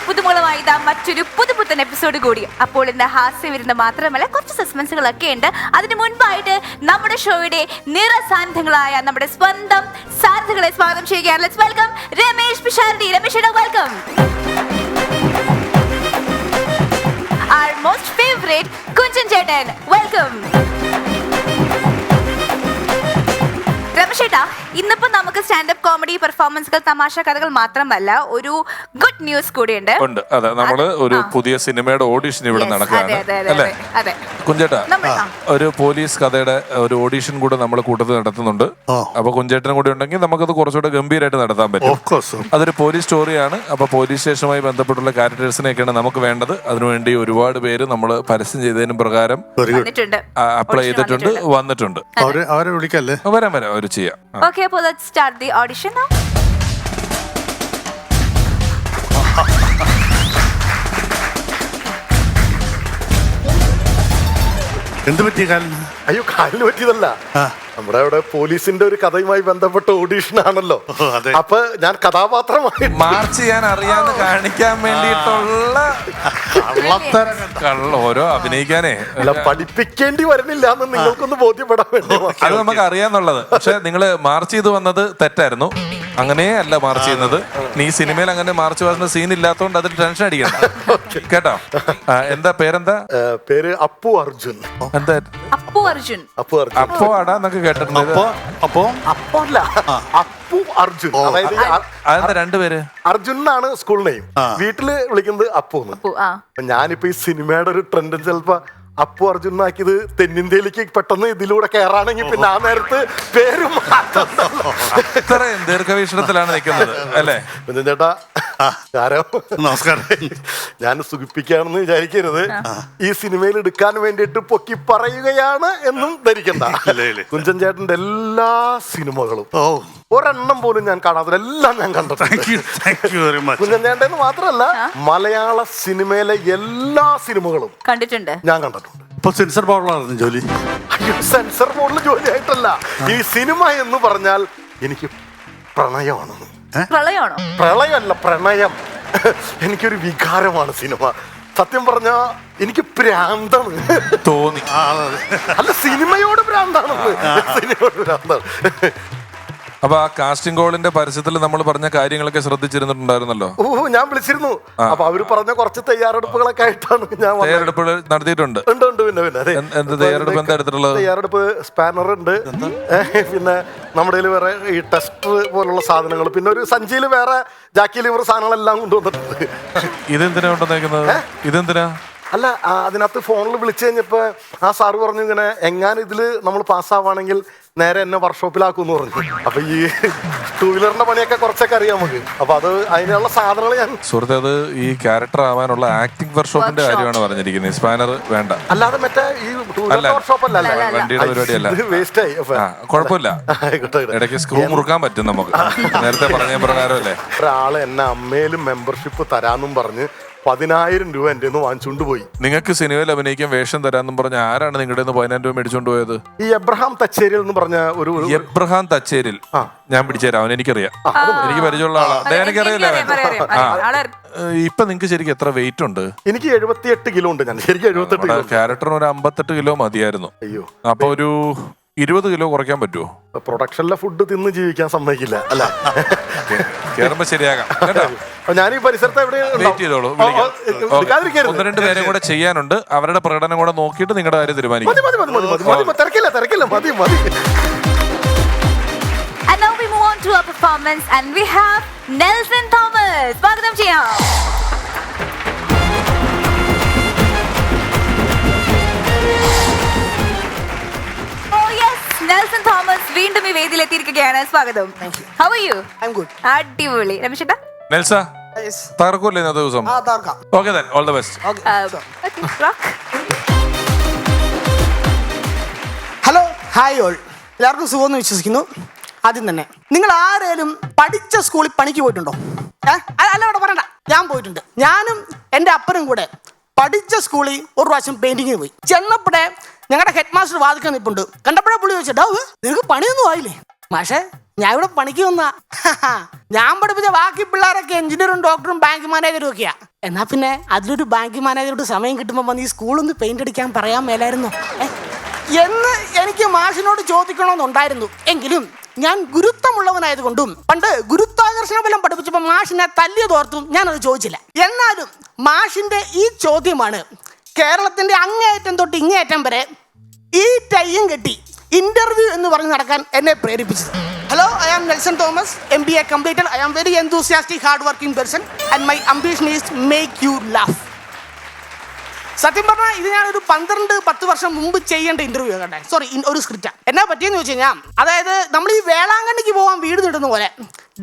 പുതുമുളമായി ഇതാ മറ്റൊരു പുതുപുത്തൻ എപ്പിസോഡ് കൂടി. അപ്പോൾ ഇന്ന് ഹാസ്യ വിരുന്ന് മാത്രമല്ല കുറച്ച് സസ്പെൻസുകളൊക്കെ ഉണ്ട്. അതിന് മുൻപായിട്ട് നമ്മുടെ ഷോയുടെ നിറസാന്നിധ്യങ്ങളായ നമ്മുടെ സ്വന്തം സാരഥികളെ സ്വാഗതം ചെയ്യുകയാണ്. Let's welcome Ramesh Pisharody. Ramesh welcome. Our most favorite Kunchan ചേട്ടൻ, വെൽക്കം. രമേശേട്ടാ, ഇന്നിപ്പോ നമുക്ക് സ്റ്റാൻഡപ്പ് കോമഡി പെർഫോമൻസുകൾ, തമാശ കഥകൾ മാത്രമല്ല ഒരു ഗുഡ് ന്യൂസ് കൂടിയുണ്ട്. അതെ, നമ്മള് ഒരു പുതിയ സിനിമയുടെ ഓഡിഷൻ ഇവിടെ നടക്കുകയാണ് അല്ലേ കുഞ്ചേട്ടാ? ഒരു പോലീസ് കഥയുടെ ഒരു ഓഡിഷൻ കൂടെ നമ്മൾ കൂട്ടത്തിൽ നടത്തുന്നുണ്ട്. അപ്പൊ കുഞ്ചേട്ടനും കൂടി ഉണ്ടെങ്കിൽ നമുക്കത് കുറച്ചുകൂടെ ഗംഭീരമായിട്ട് നടത്താൻ പറ്റും. അതൊരു പോലീസ് സ്റ്റോറിയാണ്. അപ്പൊ പോലീസ് സ്റ്റേഷനുമായി ബന്ധപ്പെട്ടുള്ള ക്യാരക്ടേഴ്സിനെയൊക്കെയാണ് നമുക്ക് വേണ്ടത്. അതിനുവേണ്ടി ഒരുപാട് പേര് നമ്മൾ പരസ്യം ചെയ്തതിന് പ്രകാരം അപ്ലൈ ചെയ്തിട്ടുണ്ട്, വന്നിട്ടുണ്ട്. അവരെ വിളിക്കല്ലേ? വരാം അവർ ചെയ്യാം. Okay, so let's start the audition now. എന്ത് പറ്റിയ കാലിന്? അയ്യോ, കാലിന് പറ്റിയതല്ല. നമ്മുടെ അവിടെ പോലീസിന്റെ ഒരു കഥയുമായി ബന്ധപ്പെട്ട ഓഡീഷൻ ആണല്ലോ. അപ്പൊ ഞാൻ കഥാപാത്രമായി മാർച്ച് ചെയ്യാൻ അറിയാന്ന് കാണിക്കാൻ വേണ്ടിയിട്ടുള്ള ഓരോ അഭിനയിക്കാനേ അല്ല, പഠിപ്പിക്കേണ്ടി വരുന്നില്ല എന്ന് നിങ്ങൾക്കൊന്ന് ബോധ്യപ്പെടാൻ വേണ്ടി. അത് നമുക്ക് അറിയാന്നുള്ളത്. പക്ഷെ നിങ്ങള് മാർച്ച് ചെയ്ത് വന്നത് തെറ്റായിരുന്നു. അങ്ങനെ അല്ല മാർച്ച് ചെയ്യുന്നത്. നീ സിനിമയിൽ അങ്ങനെ മാർച്ച് വരുന്ന സീൻ ഇല്ലാത്തതുകൊണ്ട് അതിൽ ടെൻഷൻ അടിക്കണം കേട്ടോ. എന്താ പേരെന്താ? പേര് അപ്പു അർജുൻ. എന്താ? അപ്പു അർജുൻ. അപ്പോ ആടാ എന്നൊക്കെ കേട്ടിട്ടുണ്ട്. അപ്പു അല്ല, അപ്പു അർജുൻ. അതായത് അതെന്താ രണ്ടുപേര്? അർജുൻ എന്നാണ് സ്കൂൾ നെയിം. വീട്ടില് വിളിക്കുന്നത് അപ്പു എന്ന്. ഞാനിപ്പോ ഈ സിനിമയുടെ ഒരു ട്രെൻഡ് ചിലപ്പോ അപ്പു അർജുൻ ആക്കിയത് തെന്നിന്ത്യയിലേക്ക് പെട്ടെന്ന് ഇതിലൂടെ കയറാണെങ്കിൽ പിന്നെ ആ നേരത്ത് പേരും ഇത്രയും ദീർഘവീക്ഷണത്തിലാണ് നിൽക്കുന്നത് അല്ലേ ചേട്ടാ? നമസ്കാരം. ഞാൻ സുഖിപ്പിക്കാണെന്ന് വിചാരിക്കരുത്. ഈ സിനിമയിൽ എടുക്കാൻ വേണ്ടിയിട്ട് പൊക്കി പറയുകയാണ് എന്നും ധരിക്കണ്ട. കുഞ്ചൻ ചേട്ടന്റെ എല്ലാ സിനിമകളും ഒരെണ്ണം പോലും ഞാൻ കാണാത്തതെല്ലാം ഞാൻ കണ്ടിട്ടുണ്ട്. കുഞ്ചൻ ചേട്ടൻ മാത്രമല്ല, മലയാള സിനിമയിലെ എല്ലാ സിനിമകളും കണ്ടിട്ടുണ്ട്, ഞാൻ കണ്ടിട്ടുണ്ട്. ഇപ്പൊ സെൻസർ ബോർഡിലായിരുന്നു ജോലി. സെൻസർ ബോർഡിൽ ജോലി ആയിട്ടല്ല. ഈ സിനിമ എന്ന് പറഞ്ഞാൽ എനിക്ക് പ്രണയമാണെന്ന്. പ്രളയമാണോ? പ്രളയമല്ല, പ്രണയം. എനിക്കൊരു വികാരമാണ് സിനിമ. സത്യം പറഞ്ഞ എനിക്ക് ഭ്രാന്താണ് തോന്നി. അല്ല, സിനിമയോട് ഭ്രാന്താണെന്ന്. സിനിമയോട് ഭ്രാന്താണ്. അപ്പൊ ആ കാസ്റ്റിംഗ് കോളിന്റെ പരസ്യത്തിൽ നമ്മൾ പറഞ്ഞ കാര്യങ്ങളൊക്കെ ശ്രദ്ധിച്ചിരുന്നിട്ടുണ്ടായിരുന്നല്ലോ. ഞാൻ വിളിച്ചിരുന്നു. അപ്പൊ അവര് പറഞ്ഞ കുറച്ച് തയ്യാറെടുപ്പുകളൊക്കെ ആയിട്ടാണ് ഞാൻ തയ്യാറെടുപ്പുകൾ നടത്തിയിട്ടുണ്ട്. എന്ത് തയ്യാറെടുപ്പ്? എന്താ എടുത്തിട്ടുള്ളത്? തയ്യാറെടുപ്പ് സ്പാനർ ഉണ്ട്, പിന്നെ നമ്മുടെ വേറെ ഈ ടെസ്റ്റർ പോലുള്ള സാധനങ്ങൾ, പിന്നെ ഒരു സഞ്ചിയിൽ വേറെ ജാക്കി ലിവർ സാധനങ്ങളെല്ലാം കൊണ്ടുവന്നിട്ടുണ്ട്. ഇതെന്തിനാ കൊണ്ടുവന്നേക്കുന്നത്? ഇതെന്തിനാ? അല്ല, അതിനകത്ത് ഫോണിൽ വിളിച്ചു കഴിഞ്ഞപ്പോ ആ സാറ് പറഞ്ഞു, ഇങ്ങനെ എങ്ങാനും ഇതില് നമ്മൾ പാസ്സാവാണെങ്കിൽ നേരെ എന്നെ വർക്ക്ഷോപ്പിലാക്കുമെന്ന് പറഞ്ഞു. അപ്പൊ ഈ ടൂ വീലറിന്റെ പണിയൊക്കെ കുറച്ചൊക്കെ അറിയാം നമുക്ക്. അപ്പൊ അത് അതിനുള്ള സാധനങ്ങൾ ഞാൻ സുഹൃത്തെ, അത് ഈ ക്യാരക്ടർ ആവാനുള്ള ആക്ടിംഗ് വർക്ക്ഷോപ്പിന്റെ കാര്യമാണ് പറഞ്ഞിരിക്കുന്നത്. സ്പാനർ വേണ്ട. അല്ലാതെ മറ്റേ ഈ ടൂ വീലർ വർക്ക്ഷോപ്പ് അല്ല, വണ്ടിയുടെ പരിപാടിയല്ല. വേസ്റ്റ് ആയി. കുഴപ്പമില്ല, ഇടയ്ക്ക് സ്ക്രൂ മുറുക്കാൻ പറ്റും നമുക്ക്. നേരത്തെ പറഞ്ഞ പ്രകാരമല്ലേ? ഒരാള് എന്നെ അമ്മയിലും മെമ്പർഷിപ്പ് തരാന്നും പറഞ്ഞ് 10,000 രൂപ എന്റെ വാങ്ങിച്ചുകൊണ്ട് പോയി. നിങ്ങൾക്ക് സിനിമയിൽ അഭിനയിക്കാൻ വേഷം തരാന്നും പറഞ്ഞ ആരാണ് നിങ്ങളുടെ 10,000 രൂപ മേടിച്ചോണ്ട് പോയത്? ഈ എബ്രഹാം തച്ചേരിൽ എന്ന് പറഞ്ഞ ഒരു എബ്രഹാം തച്ചേരിൽ ഞാൻ പിടിച്ചേരാം. അവൻ എനിക്കറിയാം, എനിക്ക് പരിചയമുള്ള ആളാണ്. എനിക്കറിയില്ല. ഇപ്പൊ നിങ്ങക്ക് ശരിക്കും എത്ര വെയിറ്റ് ഉണ്ട്? എനിക്ക് 78 കിലോ ഉണ്ട്. ഞാൻ ശരിക്കും 78 കിലോ. ക്യാരക്ടറിന് ഒരു 58 കിലോ മതിയായിരുന്നു. അയ്യോ, അപ്പൊ ഒരു 20 കിലോ കുറയ്ക്കാൻ പറ്റുമോ? പ്രൊഡക്ഷനിലെ ഫുഡ് തിന്ന് ജീവിക്കാൻ സമ്മതിക്കില്ല. അല്ല, കേറുമ്പോ ശരിയാകാം കേട്ടോ. ഞാൻ ഈ പരിസരത്ത് വെയിറ്റ് ചെയ്തോളൂ. ഒന്ന് രണ്ട് പേരെ കൂടെ ചെയ്യാനുണ്ട്. അവരുടെ പ്രകടനം കൂടെ നോക്കിയിട്ട് നിങ്ങളുടെ കാര്യം തീരുമാനിക്കും. തിരക്കില്ല, മതി. And now we move on to our performance and we have Nelson Thomas. സ്വാഗതം ചെയ്യാം. നെൽസൺ തോമസ് വീണ്ടും ഈ വേദിയിൽ എത്തിയിരിക്കുകയാണ്. സ്വാഗതം. How are you? I'm good. അടിപൊളി. രമേശേട്ടാ, നെൽസ തകർക്കൂല്ലേ ഇന്നത്തെ ദിവസം? Okay then, all the best. Hello, hi all. എല്ലാവർക്കും സുഖമെന്ന് വിശ്വസിക്കുന്നു. ആദ്യം തന്നെ, നിങ്ങൾ ആരേലും പഠിച്ച സ്കൂളിൽ പണിക്ക് പോയിട്ടുണ്ടോ? അല്ല, അവിടെ പറയണ്ട. ഞാൻ പോയിട്ടുണ്ട്. ഞാനും എൻ്റെ അപ്പനും കൂടെ പഠിച്ച സ്കൂളിൽ ഒരു പ്രാവശ്യം പെയിന്റിങ്ങിന് പോയി. ചെന്നപ്പോഴേ ഞങ്ങളുടെ ഹെഡ് മാസ്റ്റർ വാദിക്കാൻ നിൽപ്പുണ്ട്. കണ്ടപ്പോഴേ പുള്ളി ചോദിച്ചിട്ടാ, നിനക്ക് പണിയൊന്നും ആയില്ലേ? മാഷെ ഞാൻ ഇവിടെ പണിക്ക് വന്നാ. ഞാൻ പഠിപ്പിച്ച ബാക്കി പിള്ളേരൊക്കെ എഞ്ചിനീയറും ഡോക്ടറും ബാങ്ക് മാനേജറും ഒക്കെയാ. എന്നാ പിന്നെ അതിലൊരു ബാങ്ക് മാനേജറോട് സമയം കിട്ടുമ്പോൾ വന്ന് ഈ സ്കൂളൊന്ന് പെയിന്റ് അടിക്കാൻ പറയാൻ മേലായിരുന്നു എന്ന് എനിക്ക് മാഷിനോട് ചോദിക്കണമെന്നുണ്ടായിരുന്നു. എങ്കിലും ഞാൻ ഗുരുത്വമുള്ളവനായതുകൊണ്ടും പണ്ട് ഗുരുത്വാകർഷണ ബലം പഠിപ്പിച്ചപ്പോൾ മാഷിനെ തല്ലിയതോർത്തും ഞാനത് ചോദിച്ചില്ല. എന്നാലും മാഷിന്റെ ഈ ചോദ്യമാണ് കേരളത്തിന്റെ അങ്ങേയറ്റം തൊട്ട് ഇങ്ങേയറ്റം വരെ ഈ ടൈയും കെട്ടി ഇന്റർവ്യൂ എന്ന് പറഞ്ഞ് നടക്കാൻ എന്നെ പ്രേരിപ്പിച്ചത്. Hello, I am Nelson Thomas, MBA completed. I am very enthusiastic, hard-working person, and my ambition is make you laugh. സത്യം പറഞ്ഞാൽ ഇത് ഞാനൊരു 12-10 വർഷം മുമ്പ് ചെയ്യേണ്ട ഇന്റർവ്യൂ കേട്ടെ. സോറി, ഒരു സ്ക്രിപ്റ്റാ. എന്നാ പറ്റിയെന്ന് വെച്ച് കഴിഞ്ഞാൽ, അതായത് നമ്മൾ ഈ വേളാങ്കണ്ണിക്ക് പോകാൻ വീട് നീട്ടുന്ന പോലെ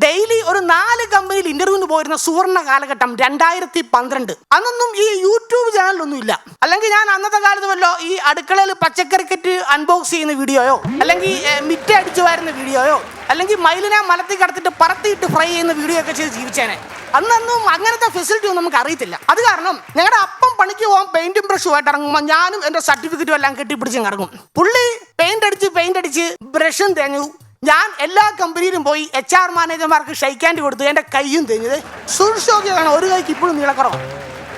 ഡെയിലി ഒരു 4 കമ്പനിയിൽ ഇന്റർവ്യൂവിന് പോയിരുന്ന സുവർണ്ണ കാലഘട്ടം 2012. അന്നൊന്നും ഈ യൂട്യൂബ് ചാനലൊന്നും ഇല്ല. അല്ലെങ്കിൽ ഞാൻ അന്നത്തെ കാലത്ത് വല്ലോ ഈ അടുക്കളയിൽ പച്ചക്കറിക്കറ്റ് അൺബോക്സ് ചെയ്യുന്ന വീഡിയോയോ, അല്ലെങ്കിൽ മിറ്റ അടിച്ചു വരുന്ന വീഡിയോയോ, അല്ലെങ്കിൽ മയിലിനെ മലത്തിൽ കടത്തിട്ട് പറത്തിയിട്ട് ഫ്രൈ ചെയ്യുന്ന വീഡിയോ ഒക്കെ ചെയ്ത് ജീവിച്ചേനെ. അന്നൊന്നും അങ്ങനത്തെ ഫെസിലിറ്റി ഒന്നും നമുക്ക് അറിയത്തില്ല. അത് കാരണം ഞങ്ങളുടെ അപ്പം പണിക്ക് പോകാൻ പെയിന്റും ബ്രഷുമായിട്ട് ഇറങ്ങുമ്പോൾ ഞാനും എൻ്റെ സർട്ടിഫിക്കറ്റും എല്ലാം കെട്ടിപ്പിടിച്ച് ഇറങ്ങും. പുള്ളി പെയിന്റ് അടിച്ച് ബ്രഷും തേഞ്ഞു. ഞാൻ എല്ലാ കമ്പനിയിലും പോയി HR മാനേജർമാർക്ക് ഷെയ്ക്ക് കൊടുത്തു. എൻ്റെ കയ്യും തേഞ്ഞത് സുരക്ഷോഗ്യമാണ്. ഒരു കൈക്ക് ഇപ്പോഴും നീളക്കുറവാണ്.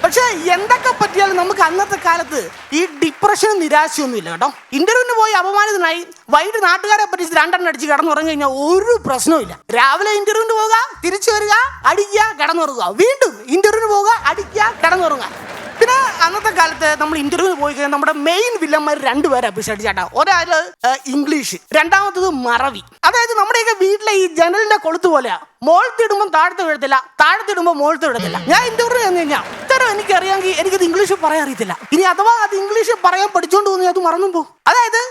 പക്ഷെ എന്തൊക്കെ പറ്റിയാലും നമുക്ക് അന്നത്തെ കാലത്ത് ഈ ഡിപ്രഷനും നിരാശയൊന്നും ഇല്ല കേട്ടോ. ഇന്റർവ്യൂവിന് പോയി അപമാനിതനായി വൈകിട്ട് നാട്ടുകാരെ പറ്റി 2 അടിച്ച് കിടന്നുറങ്ങി കഴിഞ്ഞാൽ ഒരു പ്രശ്നവും ഇല്ല. രാവിലെ ഇന്റർവ്യൂവിന് പോവുക, തിരിച്ചു വരിക, അടിക്കുക, കിടന്നുറങ്ങുക, വീണ്ടും ഇന്റർവ്യൂവിന് പോവുക, അടിക്കുക, കിടന്നുറങ്ങുക. പിന്നെ അന്നത്തെ കാലത്ത് നമ്മൾ ഇന്റർവ്യൂവിന് പോയി കഴിഞ്ഞാൽ നമ്മുടെ മെയിൻ വില്ലന്മാർ 2 പേരെ അഭിഷേകിച്ചാട്ടാ. ഒരാള് ഇംഗ്ലീഷ്, രണ്ടാമത്തത് മറവി. അതായത് നമ്മുടെയൊക്കെ വീട്ടിലെ ഈ ജനലിന്റെ കൊളുത്ത് പോലെയാ. മോളത്തിടുമ്പോൾ താഴത്ത് വീഴത്തില്ല, താഴത്തിടുമ്പോൾ മോളത്ത് വിടത്തില്ല. ഞാൻ ഇന്റർവ്യൂ ചെന്ന് കഴിഞ്ഞാൽ ഇത്തരം എനിക്കറിയാമെങ്കിൽ എനിക്കത് ഇംഗ്ലീഷ് പറയാൻ അറിയത്തില്ല. ഇനി അഥവാ അത് ഇംഗ്ലീഷ് പറയാൻ പഠിച്ചോണ്ട് പോകുന്ന അത് മറന്നും പോകും. അതായത്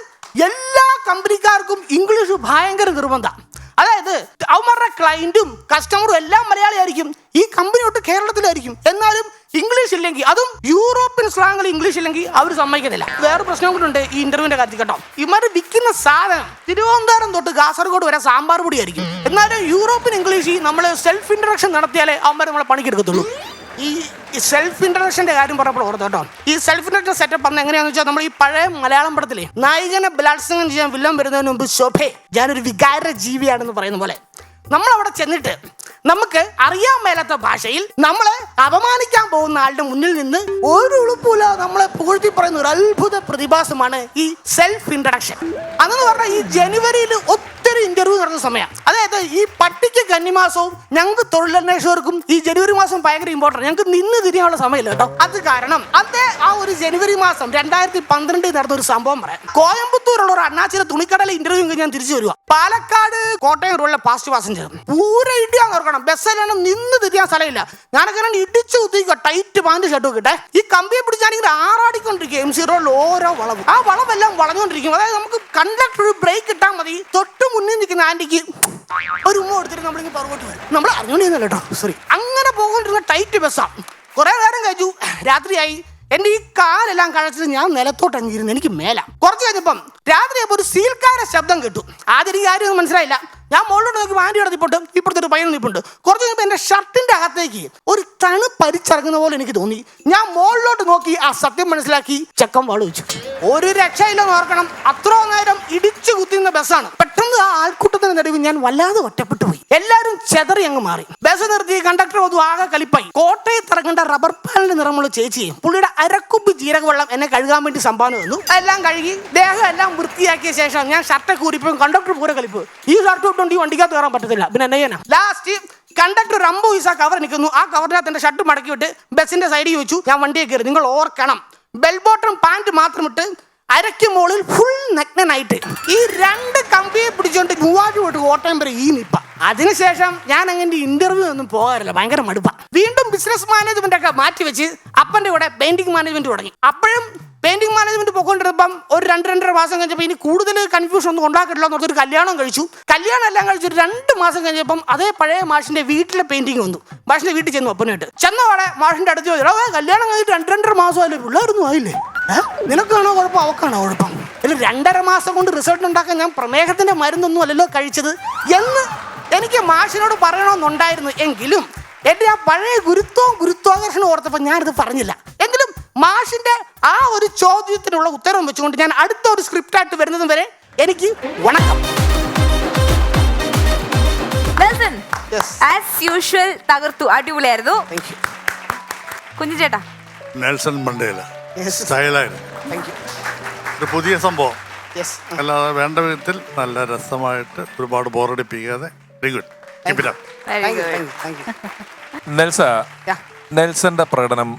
എല്ലാ കമ്പനിക്കാർക്കും ഇംഗ്ലീഷ് ഭയങ്കര നിർബന്ധം. അതായത് അവന്മാരുടെ ക്ലയന്റും കസ്റ്റമറും എല്ലാം മലയാളിയായിരിക്കും. ഈ കമ്പനി തൊട്ട് കേരളത്തിലായിരിക്കും. എന്നാലും ഇംഗ്ലീഷ് ഇല്ലെങ്കിൽ, അതും യൂറോപ്യൻ സ്ലാങ്ങിൽ ഇംഗ്ലീഷ് ഇല്ലെങ്കിൽ അവർ സമ്മതിക്കത്തില്ല. വേറെ പ്രശ്നം കൂടെ ഈ ഇന്റർവ്യൂവിന്റെ കാര്യത്തിൽ കേട്ടോ. ഇവർ വിൽക്കുന്ന സാധനം തിരുവനന്തപുരം തൊട്ട് കാസർഗോഡ് വരെ സാമ്പാർ പൊടിയായിരിക്കും. എന്നാലും യൂറോപ്യൻ ഇംഗ്ലീഷ് നമ്മൾ സെൽഫ് ഇൻട്രൊഡക്ഷൻ നടത്തിയാലേ അവന്മാർ നമ്മളെ പണിക്കെടുക്കത്തുള്ളൂ. ഈ സെൽഫ് ഇൻട്രൊഡക്ഷന്റെ കാര്യം പറഞ്ഞപ്പോൾ ഓർത്ത് കേട്ടോ. ഈ സെൽഫ് ഇൻട്രൊഡക്ഷൻ സെറ്റപ്പ് പറഞ്ഞ എങ്ങനെയാണെന്ന് വെച്ചാൽ, നമ്മൾ ഈ പഴയ മലയാളം പടത്തിലെ നായികനെ ബലാത്സംഗം ചെയ്യാൻ വില്ലൻ വരുന്നതിന് മുമ്പ് ശോഭേ ഞാനൊരു വികാര ജീവിയാണെന്ന് പറയുന്ന പോലെ നമ്മളവിടെ ചെന്നിട്ട് നമുക്ക് അറിയാൻ മേലാത്ത ഭാഷയിൽ നമ്മളെ അപമാനിക്കാൻ പോകുന്ന ആളുടെ മുന്നിൽ നിന്ന് ഒരു ഉളുപ്പില്ല നമ്മളെ പുകഴ്ത്തി പറയുന്ന ഒരു അത്ഭുത പ്രതിഭാസമാണ് ഈ സെൽഫ് ഇൻട്രൊഡക്ഷൻ. അതെന്ന് പറഞ്ഞാൽ ഈ ജനുവരിയിൽ ഒത്തിരി ഇന്റർവ്യൂ നടന്ന സമയം. അതായത് ഈ പട്ടിക്ക് കന്നിമാസവും ഞങ്ങൾക്ക് തൊഴിലന്വേഷകർക്കും ഈ ജനുവരി മാസം ഭയങ്കര ഇമ്പോർട്ടൻറ്റ്. ഞങ്ങൾക്ക് നിന്ന് തിരിയാനുള്ള സമയമില്ല കേട്ടോ. അത് കാരണം അതേ ആ ഒരു ജനുവരി മാസം 2012 നടന്ന ഒരു സംഭവം പറയാം. കോയമ്പത്തൂരുള്ള ഒരു അണ്ണാച്ചിയുടെ തുണിക്കടയിൽ ഇന്റർവ്യൂ കഴിഞ്ഞ് ഞാൻ തിരിച്ചു വരിക. പാലക്കാട് കോട്ടയം റോഡിലെ ഫാസ്റ്റ് പാസഞ്ചർ പൂര ഇടിയാന്ന് ഓർക്കണം. ബസ്സിലാണ് നിന്ന് തിരിയാൻ സ്ഥലമില്ല. ഞാനൊക്കെ ഇടിച്ചു കുത്തിക്കുക. ടൈറ്റ് പാന്റ് ഷർട്ട് കിട്ടെ. ഈ കമ്പിയെ പിടിച്ചാണെങ്കിൽ ആറാടിക്കൊണ്ടിരിക്കുക. MC റോഡിൽ ഓരോ വളവ്, ആ വളവെല്ലാം വളഞ്ഞുകൊണ്ടിരിക്കും. അതായത് നമുക്ക് കണ്ടക്ടർ ബ്രേക്ക് ഇട്ടാൽ മതി, തൊട്ട് മുന്നിൽ നിൽക്കുന്ന ആന്റിക്ക് ഒരു ഉമ്മ കൊടുത്തിട്ട് നമ്മളിങ്ങനെ പുറകോട്ട് വരും. നമ്മൾ അറിഞ്ഞോണ്ടിരുന്നല്ലോ കേട്ടോ. സോറി. അങ്ങനെ പോകൊണ്ടിരുന്ന ടൈറ്റ് ബസ്സാണ്. കുറെ നേരം കഴിച്ചു, രാത്രിയായി. എന്റെ ഈ കാലെല്ലാം കഴച്ചിട്ട് ഞാൻ നിലത്തോട്ട് അങ്ങിരുന്നു. എനിക്ക് മേല. കുറച്ച് കഴിഞ്ഞപ്പം രാത്രിയപ്പോൾ ഒരു സീൽക്കാരുടെ ശബ്ദം കേട്ടു. ആദ്യം ഈ കാര്യമൊന്നും മനസ്സിലായില്ല. ഞാൻ മുകളിലോട്ട് നോക്കി ആന്റി കിടത്തിപ്പോട്ട് ഇപ്പുറത്തെ ഒരു പയ്യൻ നിൽപ്പുണ്ട്. കുറച്ച് കഴിയുമ്പോൾ എന്റെ ഷർട്ടിന്റെ അകത്തേക്ക് ഒരു തണുപ്പരിച്ചിറങ്ങുന്ന പോലെ എനിക്ക് തോന്നി. ഞാൻ മുകളിലോട്ട് നോക്കി ആ സത്യം മനസ്സിലാക്കി. ചെക്കൻ വാള് വെച്ചു. ഒരു രക്ഷയില്ലെന്ന് ഓർക്കണം. അത്രോ നേരം ഇടിച്ചു കുത്തിയുന്ന ബസ്സാണ്. പെട്ടെന്ന് ആ ആൾക്കൂട്ടത്തിന് നടുവിൽ ഞാൻ വല്ലാതെ ഒറ്റപ്പെട്ടു പോയി. എല്ലാവരും ചെതറി അങ്ങ് മാറി. ബസ് നിർത്തി. കണ്ടക്ടർ ഒന്നും ആകെ കലിപ്പായി. കോട്ടയത്ത് ഇറങ്ങേണ്ട റബ്ബർ പാലിന്റെ നിറമുള്ള ചേച്ചിയും പുള്ളിയുടെ അരക്കുമ്പ് ജീരകവെള്ളം എന്നെ കഴുകാൻ വേണ്ടി സംഭാവന തന്നു. എല്ലാം കഴുകി ദേഹം എല്ലാം വൃത്തിയാക്കിയ ശേഷം ഞാൻ ഷർട്ട് കൂരിപ്പോഴും കണ്ടക്ടർ പൂരെ കലിപ്പ്. ഈ ഷർട്ട് ഇട്ടുകൊണ്ട് ഈ വണ്ടിക്കകത്ത് കയറാൻ പറ്റത്തില്ല. പിന്നെ എന്നെ ചെയ്യാനാ. ലാസ്റ്റ് കണ്ടക്ടർ 50 പൈസ കവർ നിൽക്കുന്നു. ആ കവറിനകത്ത് എന്റെ ഷർട്ട് മടക്കി വിട്ട് ബസ്സിന്റെ സൈഡിൽ വെച്ചു. ഞാൻ വണ്ടിയെ കയറി. നിങ്ങൾ ഓർക്കണം, ബെൽ ബോട്ടം പാന്റ് മാത്രം ഇട്ട് അരയ്ക്ക് മുകളിൽ ഫുൾ നഗ്നനായിട്ട് ഈ 2 കമ്പിയെ പിടിച്ചോണ്ട് മൂവാറ്റുപോട്ട് കോട്ടയം വരെ ഈ നിപ്പ. അതിനുശേഷം ഞാൻ അങ്ങനെ ഇന്റർവ്യൂ ഒന്നും പോകാറില്ല. ഭയങ്കര മടുപ്പ. വീണ്ടും ബിസിനസ് മാനേജ്മെന്റ് ഒക്കെ മാറ്റി വെച്ച് അപ്പന്റെ കൂടെ പെയിന്റിംഗ് മാനേജ്മെന്റ് തുടങ്ങി. അപ്പോഴും പെയിന്റിംഗ് മാനേജ്മെന്റ് പോയിക്കൊണ്ടിരുന്നപ്പം ഒരു 2-2.5 മാസം കഴിഞ്ഞപ്പോൾ ഇനി കൂടുതൽ കൺഫ്യൂഷൻ ഒന്നും ഉണ്ടാക്കില്ല എന്നൊരു കല്യാണം കഴിച്ചു. കല്യാണം എല്ലാം കഴിച്ചു. ഒരു 2 മാസം കഴിഞ്ഞപ്പം അതേ പഴയ മാഷിന്റെ വീട്ടിലെ പെയിന്റിംഗ് വന്നു. മാഷിന്റെ വീട്ടിൽ ചെന്നു. അപ്പനായിട്ട് ചെന്നവിടെ മാഷിന്റെ അടുത്ത് ചോദിച്ചു, കല്യാണം കഴിഞ്ഞിട്ട് 2-2.5 മാസമല്ലേ, പിള്ളേരൊന്നും ആയില്ലേ? നിനക്കാണോ കുഴപ്പം, അവക്കാണോ കുഴപ്പം? ഇതിൽ 2.5 മാസം കൊണ്ട് റിസൾട്ട് ഉണ്ടാക്കാൻ ഞാൻ പ്രമേഹത്തിന്റെ മരുന്നൊന്നും അല്ലല്ലോ കഴിച്ചത് എന്ന് എനിക്ക് മാഷിനോട് പറയണമെന്നുണ്ടായിരുന്നു. എങ്കിലും എന്റെ ആ പഴയ ഗുരുത്വാകർഷണം ഓർത്തപ്പോൾ ഞാനിത് പറഞ്ഞില്ല. എങ്കിലും മാഷിന്റെ ആ ഒരു ചോദ്യത്തിനുള്ള ഉത്തരം വെച്ചുകൊണ്ട് ഞാൻ അടുത്ത ഒരു സ്ക്രിപ്റ്റായിട്ട് വരുന്നതും വരെ എനിക്ക് വണക്കം. Yes. ആസ് യൂഷ്വൽ തകർത്തു, അടിപൊളിയായിരുന്നു. Thank you. കുഞ്ഞു ചേട്ടാ, നെൽസൺ മണ്ടേല Yes. സ്റ്റൈലായിരുന്നു. Thank you. ഒരു പുതിയ സംഭവം, യെസ്. അല്ലാതെ വേണ്ട വിധത്തിൽ നല്ല രസമായിട്ട് ഒരുപാട് ബോറടിപ്പിക്കാതെ very good. Keep it up. Very thank you. Good. Thank you. നെൽസ, Yeah. നെൽസന്റെ പ്രകടനം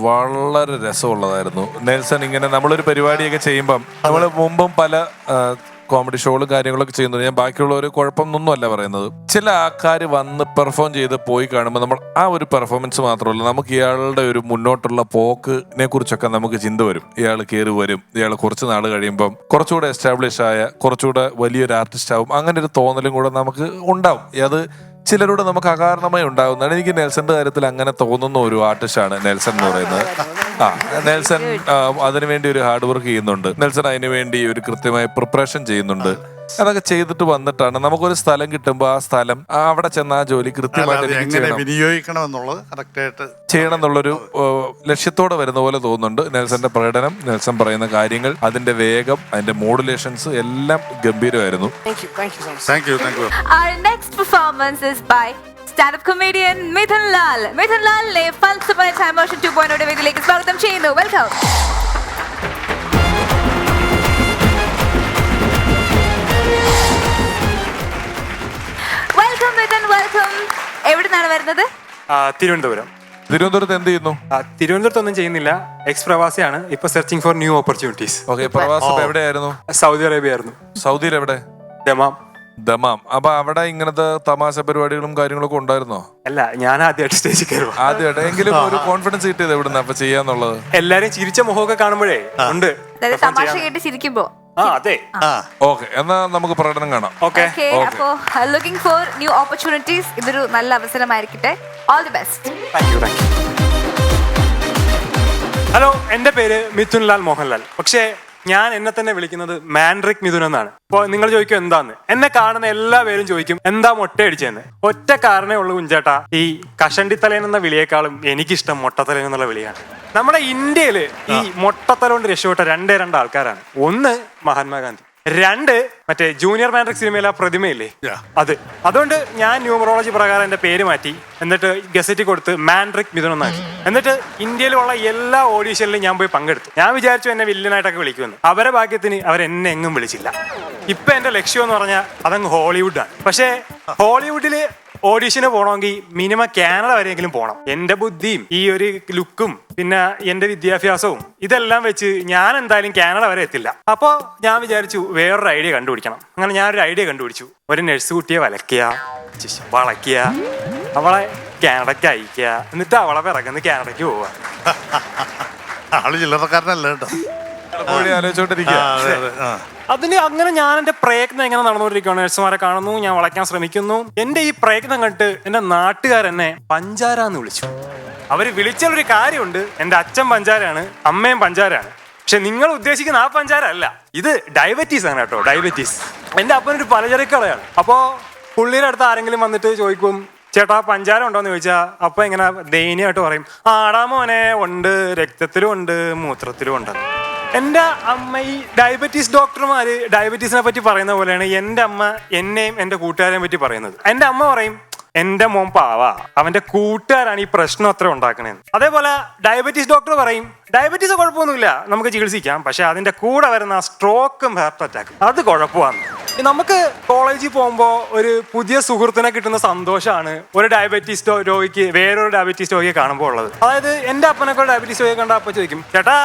വളരെ രസമുള്ളതായിരുന്നു. നെൽസൺ ഇങ്ങനെ നമ്മളൊരു പരിപാടിയൊക്കെ ചെയ്യുമ്പം നമ്മൾ മുമ്പും പല കോമഡി ഷോകളും കാര്യങ്ങളൊക്കെ ചെയ്യുന്നത്, ഞാൻ ബാക്കിയുള്ളവർ കുഴപ്പമൊന്നും അല്ല പറയുന്നത്. ചില ആൾക്കാർ വന്ന് പെർഫോം ചെയ്ത് പോയി കാണുമ്പോൾ നമ്മൾ ആ ഒരു പെർഫോമൻസ് മാത്രമല്ല, നമുക്ക് ഇയാളുടെ ഒരു മുന്നോട്ടുള്ള പോക്കിനെ കുറിച്ചൊക്കെ നമുക്ക് ചിന്ത വരും. ഇയാൾ കയറി വരും, ഇയാൾ കുറച്ച് നാൾ കഴിയുമ്പം കുറച്ചുകൂടെ എസ്റ്റാബ്ലിഷ് ആയ കുറച്ചുകൂടെ വലിയൊരു ആർട്ടിസ്റ്റ് ആവും, അങ്ങനെ ഒരു തോന്നലും കൂടെ നമുക്ക് ഉണ്ടാവും. അത് ചിലരോട് നമുക്ക് അകാരണമായി ഉണ്ടാകുന്നതാണ്. എനിക്ക് നെൽസന്റെ കാര്യത്തിൽ അങ്ങനെ തോന്നുന്ന ഒരു ആർട്ടിസ്റ്റാണ് നെൽസൺ എന്ന് പറയുന്നത്. നെൽസൺ അതിനുവേണ്ടി ഒരു ഹാർഡ് വർക്ക് ചെയ്യുന്നുണ്ട്. നെൽസൺ അതിനുവേണ്ടി ഒരു കൃത്യമായ പ്രിപ്പറേഷൻ ചെയ്യുന്നുണ്ട്. അതൊക്കെ ചെയ്തിട്ട് വന്നിട്ടാണ് നമുക്കൊരു സ്ഥലം കിട്ടുമ്പോൾ ആ സ്ഥലം അവിടെ ചെന്ന് ആ ജോലി കൃത്യമായിട്ട് എനിക്ക് എങ്ങനെ ചെയ്യണം, വിനിയോഗിക്കണം എന്നുള്ളത് കറക്റ്റായിട്ട് ചെയ്യണം എന്നുള്ളൊരു ലക്ഷ്യത്തോടെ വരുന്ന പോലെ തോന്നുന്നുണ്ട്. നെൽസന്റെ പ്രകടനം, നെൽസൺ പറയുന്ന കാര്യങ്ങൾ, അതിന്റെ വേഗം, അതിന്റെ മോഡുലേഷൻസ് എല്ലാം ഗംഭീരമായിരുന്നു. Thank you. Thank you so much. Thank you. Thank you. Our next performance is by stand-up comedian Mithun Lal. Mithun ലാലിനെ ഫൽസഫ ടൈം മോഷൻ 2.0 വേദിയിലേക്ക് സ്വാഗതം ചെയ്യുന്നു. വെൽക്കം. Welcome Mithun, welcome. എവിടുന്നാണ് വരുന്നത്? തിരുവനന്തപുരം. തിരുവനന്തപുരത്ത് എന്ത് ചെയ്യുന്നു? തിരുവനന്തപുരത്തൊന്നും ചെയ്യുന്നില്ല, എക്സ് പ്രവാസിയാണ്. ഇപ്പൊ searching for new opportunities. Okay, പ്രവാസം എവിടെയായിരുന്നു? സൗദി അറേബ്യ ആയിരുന്നു. സൗദിയിൽ എവിടെ? ദമാം. ദമാം. അപ്പൊ അവിടെ ഇങ്ങനത്തെ തമാശ പരിപാടികളും കാര്യങ്ങളൊക്കെ ഉണ്ടായിരുന്നോ? അല്ല, ഞാൻ ആദ്യമായിട്ട് സ്റ്റേജിൽ കയറുക. ആദ്യമായിട്ട് എങ്കിലും ഒരു കോൺഫിഡൻസ് കിട്ടിയത് എവിടുന്ന അപ്പൊ ചെയ്യാന്നുള്ളത്? എല്ലാരും ചിരിച്ച മുഖമൊക്കെ കാണുമ്പോഴേ ഉണ്ട്. അതായത് തമാശ കേട്ട് ചിരിക്കുമ്പോ. അതെ. ഓക്കെ, എന്നാ നമുക്ക് പ്രകടനം കാണാം. ഓക്കെ. അപ്പോ ലുക്കിംഗ് ഫോർ ന്യൂ ഓപ്പർച്യൂണിറ്റീസ്. ഇതൊരു നല്ല അവസരമായിരിക്കട്ടെ. All the best. Thank you. Thank you. Hello, എന്റെ പേര് മിഥുൻ ലാൽ മോഹൻലാൽ. പക്ഷേ ഞാൻ എന്നെ തന്നെ വിളിക്കുന്നത് മാൻഡ്രിക് മിഥുൻ എന്നാണ്. അപ്പോൾ നിങ്ങൾ ചോദിക്കും എന്താന്ന്. എന്നെ കാണുന്ന എല്ലാ പേരും ചോദിക്കും എന്താ മൊട്ടയടിച്ചെന്ന്. ഒറ്റ കാരണേ ഉള്ളൂ കുഞ്ചേട്ടാ, ഈ കഷണ്ടിത്തലേൻ എന്ന വിളിയേക്കാളും എനിക്കിഷ്ടം മൊട്ടത്തലേൻ എന്നുള്ള വിളിയാണ്. നമ്മുടെ ഇന്ത്യയിൽ ഈ മൊട്ടത്തല കൊണ്ട് രക്ഷപ്പെട്ട രണ്ട് ആൾക്കാരാണ്. ഒന്ന് മഹാത്മാഗാന്ധി, രണ്ട് മറ്റേ ജൂനിയർ മാൻഡ്രിക് സിനിമയിലെ ആ പ്രതിമയില്ലേ, അത്. അതുകൊണ്ട് ഞാൻ ന്യൂമറോളജി പ്രകാരം എന്റെ പേര് മാറ്റി, എന്നിട്ട് ഗസറ്റി കൊടുത്ത് മാൻഡ്രിക് മിഥുൻ എന്നാക്കി. എന്നിട്ട് ഇന്ത്യയിലുള്ള എല്ലാ ഓഡീഷനിലും ഞാൻ പോയി പങ്കെടുത്തു. ഞാൻ വിചാരിച്ചു എന്നെ വില്ലനായിട്ടൊക്കെ വിളിക്കുമെന്ന്. അവരെ ഭാഗ്യത്തിന് അവരെന്നെ എങ്ങും വിളിച്ചില്ല. ഇപ്പൊ എന്റെ ലക്ഷ്യം എന്ന് പറഞ്ഞാൽ അതങ്ങ് ഹോളിവുഡാണ്. പക്ഷേ ഹോളിവുഡില് ഓഡീഷന് പോകണമെങ്കിൽ മിനിമം കാനഡ വരെയെങ്കിലും പോകണം. എന്റെ ബുദ്ധിയും ഈ ഒരു ലുക്കും പിന്നെ എന്റെ വിദ്യാഭ്യാസവും ഇതെല്ലാം വെച്ച് ഞാൻ എന്തായാലും കാനഡ വരെ എത്തില്ല. അപ്പോ ഞാൻ വിചാരിച്ചു വേറൊരു ഐഡിയ കണ്ടുപിടിക്കണം. അങ്ങനെ ഞാനൊരു ഐഡിയ കണ്ടുപിടിച്ചു. ഒരു നഴ്സ് കുട്ടിയെ വളയ്ക്കുക, അവളെ കാനഡയ്ക്ക് അയക്കുക, എന്നിട്ട് അവളെ പിറകുന്ന് കാനഡയ്ക്ക് പോവുക. ആള് ചില്ലറക്കാരനല്ല കേട്ടോ. ആലോചിച്ചോണ്ടിരിക്കുക. അതിന് അങ്ങനെ ഞാൻ എന്റെ പ്രയത്നം എങ്ങനെ നടന്നുകൊണ്ടിരിക്കുകയാണ്. നഴ്സുമാരെ കാണുന്നു, ഞാൻ വളയ്ക്കാൻ ശ്രമിക്കുന്നു. എന്റെ ഈ പ്രയത്നം കണ്ടിട്ട് എന്റെ നാട്ടുകാരെന്നെ പഞ്ചാരാന്ന് വിളിച്ചു. അവര് വിളിച്ചൊരു കാര്യമുണ്ട്, എന്റെ അച്ഛൻ പഞ്ചാരാണ്, അമ്മയും പഞ്ചാരാണ്. പക്ഷെ നിങ്ങൾ ഉദ്ദേശിക്കുന്ന ആ പഞ്ചാര അല്ല, ഇത് ഡയബറ്റീസ് ആണ് കേട്ടോ, ഡയബറ്റീസ്. എന്റെ അപ്പനൊരു പലചരക്കടയാണ്. അപ്പോ പുള്ളിയുടെ അടുത്ത് ആരെങ്കിലും വന്നിട്ട് ചോദിക്കും ചേട്ടാ പഞ്ചാര ഉണ്ടോന്ന് ചോദിച്ചാ അപ്പൊ ഇങ്ങനെ ദയനീയമായിട്ട് പറയും, ആടാ മോനെ ഉണ്ട്, രക്തത്തിലും ഉണ്ട്, മൂത്രത്തിലും ഉണ്ടെന്ന്. എന്റെ അമ്മ ഈ ഡയബറ്റീസ് ഡോക്ടർമാര് ഡയബറ്റീസിനെ പറ്റി പറയുന്ന പോലെയാണ് എന്റെ അമ്മ എന്നെയും എന്റെ കൂട്ടുകാരെയും പറ്റി പറയുന്നത്. എന്റെ അമ്മ പറയും എന്റെ മോൻ പാവാ, അവന്റെ കൂട്ടുകാരാണ് ഈ പ്രശ്നം അത്ര ഉണ്ടാക്കണേന്ന്. അതേപോലെ ഡയബറ്റീസ് ഡോക്ടർ പറയും ഡയബറ്റീസ് കുഴപ്പമൊന്നുമില്ല, നമുക്ക് ചികിത്സിക്കാം, പക്ഷെ അതിന്റെ കൂടെ വരുന്ന സ്ട്രോക്കും ഹാർട്ട് അറ്റാക്കും അത് കുഴപ്പമാണ്. നമുക്ക് കോളേജിൽ പോകുമ്പോൾ ഒരു പുതിയ സുഹൃത്തിനെ കിട്ടുന്ന സന്തോഷമാണ് ഒരു ഡയബറ്റീസ് രോഗിക്ക് വേറൊരു ഡയബറ്റീസ് രോഗിയെ കാണുമ്പോൾ ഉള്ളത്. അതായത് എന്റെ അപ്പനൊക്കെ ഡയബറ്റീസ് രോഗിയെ കണ്ട അപ്പൊ ചോദിക്കും ചേട്ടാ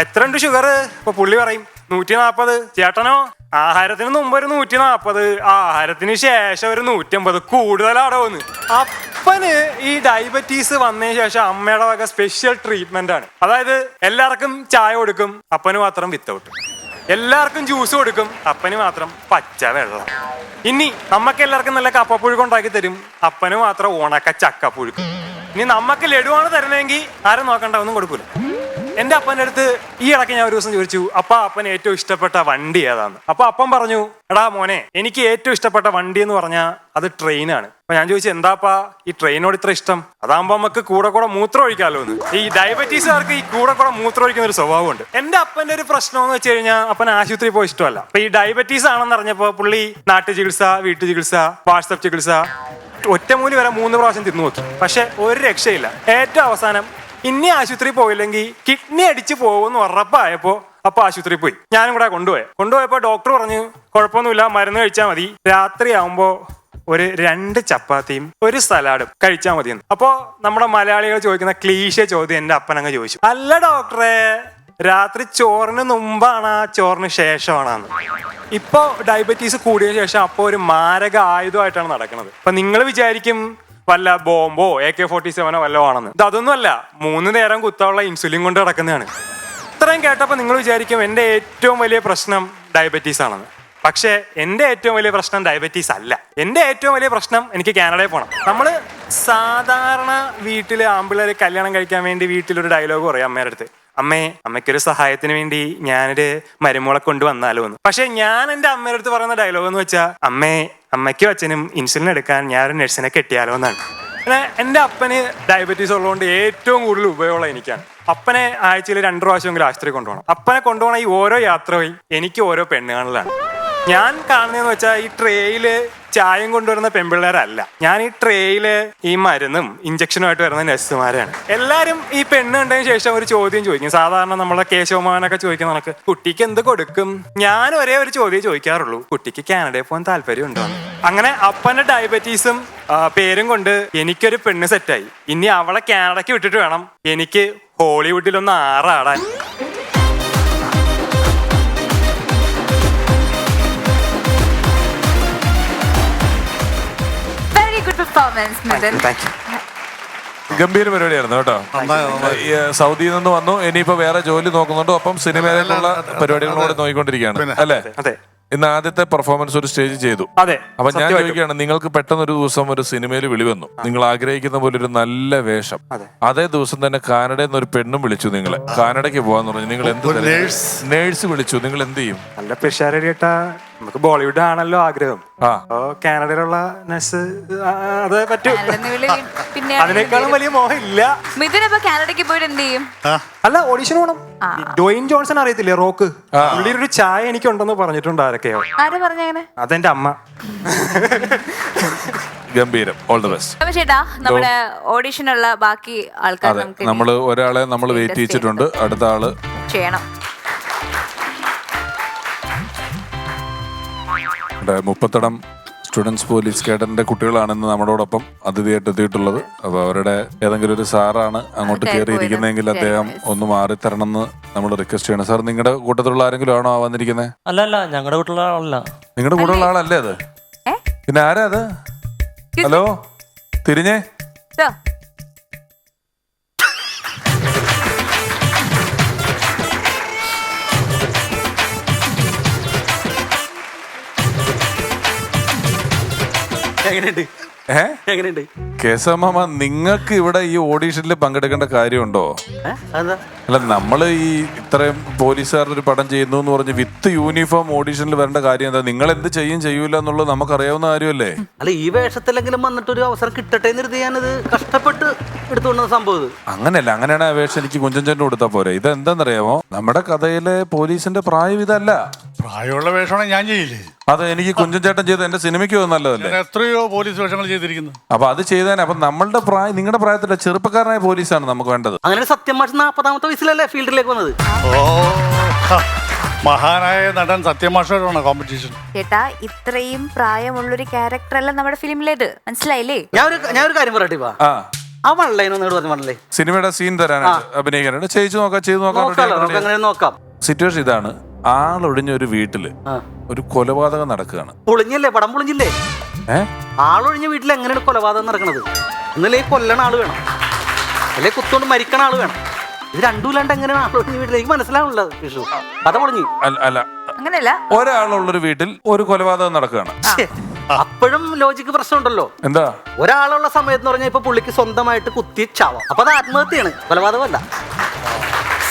എത്ര ഉണ്ട് ഷുഗർ? ഇപ്പൊ പുള്ളി പറയും 140. ചേട്ടനോ? ആഹാരത്തിന് മുമ്പ് ഒരു 140, ആഹാരത്തിന് ശേഷം ഒരു 150, കൂടുതലാടോന്ന്. അപ്പന് ഈ ഡയബറ്റീസ് വന്നതിന് ശേഷം അമ്മയുടെ വക സ്പെഷ്യൽ ട്രീറ്റ്മെന്റ് ആണ്. അതായത് എല്ലാവർക്കും ചായ കൊടുക്കും, അപ്പന് മാത്രം വിത്തൗട്ട്. എല്ലാവർക്കും ജ്യൂസ് കൊടുക്കും, അപ്പന് മാത്രം പച്ച വെള്ളം. ഇനി നമുക്ക് എല്ലാവർക്കും നല്ല കപ്പപ്പുഴുക്ക് ഉണ്ടാക്കി തരും, അപ്പന് മാത്രം ഉണക്ക ചക്കപ്പുഴുക്ക്. ഇനി നമുക്ക് ലഡുവാണ് തരുന്നതെങ്കിൽ ആരും നോക്കണ്ട, ഒന്നും കൊടുക്കൂല. എന്റെ അപ്പൻ്റെ അടുത്ത് ഈ ഇടയ്ക്ക് ഞാൻ ഒരു ദിവസം ചോദിച്ചു, അപ്പന് ഏറ്റവും ഇഷ്ടപ്പെട്ട വണ്ടി ഏതാന്ന്. അപ്പൊ അപ്പൻ പറഞ്ഞു, എടാ മോനെ എനിക്ക് ഏറ്റവും ഇഷ്ടപ്പെട്ട വണ്ടി എന്ന് പറഞ്ഞാൽ അത് ട്രെയിനാണ്. അപ്പൊ ഞാൻ ചോദിച്ചു എന്താപ്പാ ഈ ട്രെയിനോട് ഇത്ര ഇഷ്ടം? അതാകുമ്പോ നമുക്ക് കൂടെ മൂത്രം ഒഴിക്കാമല്ലോ എന്ന്. ഈ ഡയബറ്റീസുകാർക്ക് ഈ കൂടെ മൂത്രം ഒഴിക്കുന്ന ഒരു സ്വഭാവമുണ്ട്. എന്റെ അപ്പന്റെ ഒരു പ്രശ്നം എന്ന് വെച്ച് കഴിഞ്ഞാൽ അപ്പൻ ആശുപത്രി പോയി ഇഷ്ടമല്ല. അപ്പൊ ഈ ഡയബറ്റീസ് ആണെന്ന് അറിഞ്ഞപ്പോ പുള്ളി നാട്ടു ചികിത്സ, വീട്ടു ചികിത്സ, വാട്സപ്പ് ചികിത്സ, ഒറ്റമൂലി വരെ 3 പ്രാവശ്യം തിന്നു നോക്കി, പക്ഷെ ഒരു രക്ഷയില്ല. ഏറ്റവും അവസാനം ഇനി ആശുപത്രി പോയില്ലെങ്കിൽ കിഡ്നി അടിച്ച് പോകുമെന്ന് ഉറപ്പായപ്പോ അപ്പൊ ആശുപത്രി പോയി. ഞാനും കൂടെ കൊണ്ടുപോയപ്പോ ഡോക്ടർ പറഞ്ഞു കുഴപ്പമൊന്നുമില്ല, മരുന്ന് കഴിച്ചാൽ മതി, രാത്രിയാവുമ്പോ ഒരു 2 ചപ്പാത്തിയും ഒരു സലാഡും കഴിച്ചാൽ മതിയെന്ന്. അപ്പോ നമ്മുടെ മലയാളികൾ ചോദിക്കുന്ന ക്ലീശ ചോദ്യം എന്റെ അപ്പനങ്ങ് ചോദിച്ചു, അല്ല ഡോക്ടറെ, രാത്രി ചോറിന് മുമ്പാണ് ചോറിന് ശേഷമാണെന്ന്. ഇപ്പൊ ഡയബറ്റീസ് കൂടിയ ശേഷം അപ്പൊ ഒരു മാരക ആയുധമായിട്ടാണ് നടക്കുന്നത്. അപ്പൊ നിങ്ങൾ വിചാരിക്കും വല്ല ബോംബോ AK-47 വല്ലോ ആണെന്ന്. അതൊന്നും അല്ല, 3 നേരം കുത്താനുള്ള ഇൻസുലിൻ കൊണ്ട് നടക്കുന്നതാണ്. ഇത്രയും കേട്ടപ്പോൾ നിങ്ങൾ വിചാരിക്കും എൻ്റെ ഏറ്റവും വലിയ പ്രശ്നം ഡയബറ്റീസ് ആണെന്ന്. പക്ഷേ എൻ്റെ ഏറ്റവും വലിയ പ്രശ്നം ഡയബറ്റീസ് അല്ല. എൻ്റെ ഏറ്റവും വലിയ പ്രശ്നം എനിക്ക് കാനഡയിൽ പോകണം. നമ്മൾ സാധാരണ വീട്ടിൽ ആമ്പിള്ളേർ കല്യാണം കഴിക്കാൻ വേണ്ടി വീട്ടിലൊരു ഡയലോഗ് പറയും അമ്മയുടെ അടുത്ത്, അമ്മയ്ക്കൊരു സഹായത്തിന് വേണ്ടി ഞാനൊരു മരുമോളെ കൊണ്ടുവന്നാലോ എന്ന്. പക്ഷെ ഞാൻ എൻ്റെ അമ്മയുടെ അടുത്ത് പറയുന്ന ഡയലോഗ് എന്ന് വെച്ചാൽ, അമ്മയ്ക്കും അച്ഛനും ഇൻസുലിൻ എടുക്കാൻ ഞാനൊരു നഴ്സിനെ കെട്ടിയാലോ എന്നാണ്. പിന്നെ എൻ്റെ അപ്പന് ഡയബറ്റീസ് ഉള്ളതുകൊണ്ട് ഏറ്റവും കൂടുതൽ ഉപയോഗമുള്ള എനിക്കാണ്. അപ്പനെ ആഴ്ചയിൽ 2 പ്രാവശ്യമെങ്കിലും ആശുപത്രി കൊണ്ടുപോകണം. അപ്പനെ കൊണ്ടുപോകണ ഈ ഓരോ യാത്രയും എനിക്ക് ഓരോ പെണ്ണ് കാണലാണ്. ഞാൻ കാണുന്നതെന്ന് വെച്ചാൽ ഈ ട്രേയില് ചായം കൊണ്ടുവരുന്ന പെൺപിള്ളേരല്ല, ഞാൻ ഈ ട്രേയില് ഈ മരുന്നും ഇഞ്ചക്ഷനുമായിട്ട് വരുന്ന നഴ്സുമാരാണ്. എല്ലാരും ഈ പെണ്ണ് കണ്ടതിന് ശേഷം ഒരു ചോദ്യം ചോദിക്കും. സാധാരണ നമ്മളെ കേശവമാനൊക്കെ ചോദിക്കുന്ന കണക്ക് കുട്ടിക്ക് എന്ത് കൊടുക്കും? ഞാൻ ഒരേ ഒരു ചോദ്യം ചോദിക്കാറുള്ളൂ, കുട്ടിക്ക് കാനഡയിൽ പോകാൻ താല്പര്യം ഉണ്ടോ? അങ്ങനെ അപ്പന്റെ ഡയബറ്റീസും പേരും കൊണ്ട് എനിക്കൊരു പെണ്ണ് സെറ്റായി. ഇനി അവളെ കാനഡയ്ക്ക് വിട്ടിട്ട് വേണം എനിക്ക് ഹോളിവുഡിലൊന്ന് ആറാടാൻ. ഗംഭീര പരിപാടിയായിരുന്നു കേട്ടോ. സൗദിയിൽ നിന്ന് വന്നു, ഇനിയിപ്പോ വേറെ ജോലി നോക്കുന്നുണ്ടോ, ഒപ്പം സിനിമയിലേക്കുള്ള പരിപാടികളോട് നോക്കിക്കൊണ്ടിരിക്കുകയാണ് അല്ലേ? അതെ. ഇന്ന് ആദ്യത്തെ പെർഫോമൻസ് ഒരു സ്റ്റേജ് ചെയ്തു. അതെ. അപ്പൊ ഞാൻ ചോദിക്കുകയാണ്, നിങ്ങൾക്ക് പെട്ടെന്ന് ഒരു ദിവസം ഒരു സിനിമയിൽ വിളി വന്നു, നിങ്ങൾ ആഗ്രഹിക്കുന്ന പോലെ ഒരു നല്ല വേഷം, അതേ ദിവസം തന്നെ കാനഡയിൽ നിന്ന് ഒരു പെണ്ണും വിളിച്ചു നിങ്ങളെ, കാനഡയ്ക്ക് പോവാന്ന് പറഞ്ഞു. നിങ്ങൾ എന്ത് നേഴ്സ് വിളിച്ചു, നിങ്ങൾ എന്ത് ചെയ്യും? നല്ല പിഷാരി കേട്ടാ നമുക്ക് ബോളിവുഡ് ആണല്ലോ ആഗ്രഹം. കാനഡയിലുള്ള നഴ്സ് അത് പറ്റൂ. അതിനേക്കാളും വലിയ മോഹം ഇല്ല. കാനഡയ്ക്ക് പോയിട്ട് എന്ത് ചെയ്യും? അല്ല, ഓഡിഷൻ പോണം. ഡ്വൈൻ ജോൺസൺ അറിയത്തില്ലേ, റോക്ക്, പുള്ളിയുടെ ഒരു ചായ എനിക്കുണ്ടെന്ന് പറഞ്ഞിട്ടുണ്ട്. ആരൊക്കെയോ? അതെന്റെ അമ്മ. ഗംഭീരം, ഓൾ ദി ബെസ്റ്റ് ചേട്ടാ. നമ്മുടെ ഓഡിഷനുള്ള ബാക്കി ആൾക്കാർ നമ്മള് ഒരാളെ നമ്മൾ വെയിറ്റ് ചെയ്യിച്ചിട്ടുണ്ട്, അടുത്ത ആള് ചെയ്യണം. 30 സ്റ്റുഡൻസ് പോലീസ് കേഡറിന്റെ കുട്ടികളാണെന്ന് നമ്മളോടൊപ്പം അതിഥിയായിട്ട് എത്തിയിട്ടുള്ളത്. അപ്പൊ അവരുടെ ഏതെങ്കിലും ഒരു സാറാണ് അങ്ങോട്ട് കയറിയിരിക്കുന്നതെങ്കിൽ അദ്ദേഹം ഒന്ന് മാറിത്തരണമെന്ന് നമ്മൾ റിക്വസ്റ്റ് ചെയ്യണം. സാർ, നിങ്ങളുടെ കൂട്ടത്തിലുള്ള ആരെങ്കിലും ആണോ വന്നിരിക്കുന്നത്? അല്ല, ഞങ്ങളുടെ കൂട്ടത്തിലുള്ള ആളല്ല. നിങ്ങളുടെ കൂടെയുള്ള ആളല്ലേ അത്? പിന്നെ ആരാ അത്? ഹലോ, തിരിഞ്ഞേ. എങ്ങനെയുണ്ട് കേശവമാമ, നിങ്ങൾക്ക് ഇവിടെ ഈ ഓഡീഷനിൽ പങ്കെടുക്കേണ്ട കാര്യമുണ്ടോ? അല്ല, നമ്മള് ഈ ഇത്രയും പോലീസുകാരുടെ ഒരു പടം ചെയ്യുന്നു എന്ന് പറഞ്ഞ് വിത്ത് യൂണിഫോം ഓഡീഷനിൽ വരേണ്ട കാര്യം എന്താ? നിങ്ങൾ എന്ത് ചെയ്യൂല എന്നുള്ളത് നമുക്കറിയാവുന്ന കാര്യമല്ലേ? അല്ല, ഈ വേഷത്തിലെങ്കിലും വന്നിട്ട് ഒരു അവസരം കിട്ടട്ടെ എന്ന് ഞാനത് കഷ്ടപ്പെട്ട് എടുത്തുകൊണ്ട സംഭവം. അങ്ങനെയല്ല, അങ്ങനെയാണ് ആ വേഷം എനിക്ക് കുഞ്ചൻചേട്ടന് കൊടുത്താൽ പോരെ. ഇത് എന്താണെന്നറിയാമോ, നമ്മുടെ കഥയിലെ പോലീസിന്റെ പ്രായം ഇതല്ല. പ്രായമുള്ള വേഷമാണെങ്കിൽ ഞാൻ ചെയ്യില്ലേ? അത് എനിക്ക് കുഞ്ചൻചേട്ടൻ ചെയ്ത് എന്റെ സിനിമയ്ക്ക് നല്ലതല്ലേ? എത്രയോ പോലീസ് വേഷങ്ങൾ ചെയ്തിരിക്കുന്നു. അപ്പൊ അത് ചെയ്തേനെ. അപ്പൊ നമ്മളുടെ പ്രായം, നിങ്ങളുടെ പ്രായത്തിലെ ചെറുപ്പക്കാരനായ പോലീസാണ് നമുക്ക് വേണ്ടത്. അങ്ങനെ സത്യം മാഷ് 40ാമത്തെ വയസ്സിലല്ലേ ഫീൽഡിലേക്ക് വന്നത്? മഹാനായ നടൻ സത്യമാഷോടാണ് കോമ്പറ്റീഷൻ. ചേട്ടാ, ഇത്രയും പ്രായമുള്ളൊരു ക്യാരക്ടർ അല്ല നമ്മുടെ ഫിലിമിലേത്, മനസ്സിലായില്ലേ? ഞാൻ ഒരു കാര്യം പറയട്ടെ. ആ വൺലൈൻ സിനിമയുടെ സീൻ തരാനായിട്ട് അഭിനയിക്കാനായിട്ട് ചെയ്തു നോക്കാം. സിറ്റുവേഷൻ ഇതാണ്, ആളൊഴിഞ്ഞ ഒരു വീട്ടില് ഒരു കൊലപാതകം നടക്കുകയാണ്. പൊളിഞ്ഞില്ലേ, പടം പൊളിഞ്ഞില്ലേ? ആളൊഴിഞ്ഞ വീട്ടിൽ എങ്ങനെയാണ് കൊലപാതകം നടക്കണത്? എന്നല്ലേ കൊല്ലണ ആള് വേണം, അല്ലെ കുത്തോണ്ട് മരിക്കണ ആള് വേണം. ഇത് രണ്ടുമില്ലാണ്ട് എങ്ങനെയാണ് ആളൊഴിഞ്ഞ വീട്ടിലേക്ക് മനസ്സിലാവുള്ളത്? വിഷു കഥ പൊളിഞ്ഞു. അല്ല, അങ്ങനെയല്ല, ഒരാളുള്ളൊരു വീട്ടിൽ ഒരു കൊലപാതകം നടക്കുകയാണ്. അപ്പോഴും ലോജിക്ക് പ്രശ്നമുണ്ടല്ലോ. എന്താ? ഒരാളുള്ള സമയത്ത് പറഞ്ഞാൽ ഇപ്പൊ പുള്ളിക്ക് സ്വന്തമായിട്ട് കുത്തി ചാവാം, അപ്പൊ അത് ആത്മഹത്യയാണ്, കൊലപാതകമല്ല.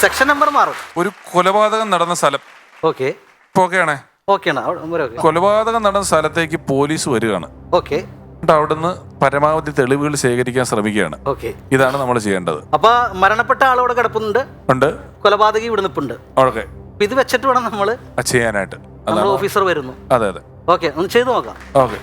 സെക്ഷൻ നമ്പർ മാറും. ഒരു കൊലപാതകം നടന്ന സ്ഥലം ഓക്കെ കൊലപാതകം നടന്ന സ്ഥലത്തേക്ക് പോലീസ് വരികയാണ്. അവിടുന്ന് പരമാവധി തെളിവുകൾ ശേഖരിക്കാൻ ശ്രമിക്കുകയാണ്. ഇതാണ് നമ്മൾ ചെയ്യേണ്ടത്. അപ്പൊ മരണപ്പെട്ട ആളോട് കിടപ്പുന്നുണ്ട്, കൊലപാതകി ഇവിടെ നിൽപ്പുണ്ട്. ഓക്കെ, ഇത് വെച്ചിട്ട് വേണം നമ്മള് ചെയ്യാനായിട്ട്. ഓഫീസർ വരുന്നു. അതെ, ഓക്കെ, ഒന്ന് ചെയ്തു നോക്കാം. ഓക്കെ.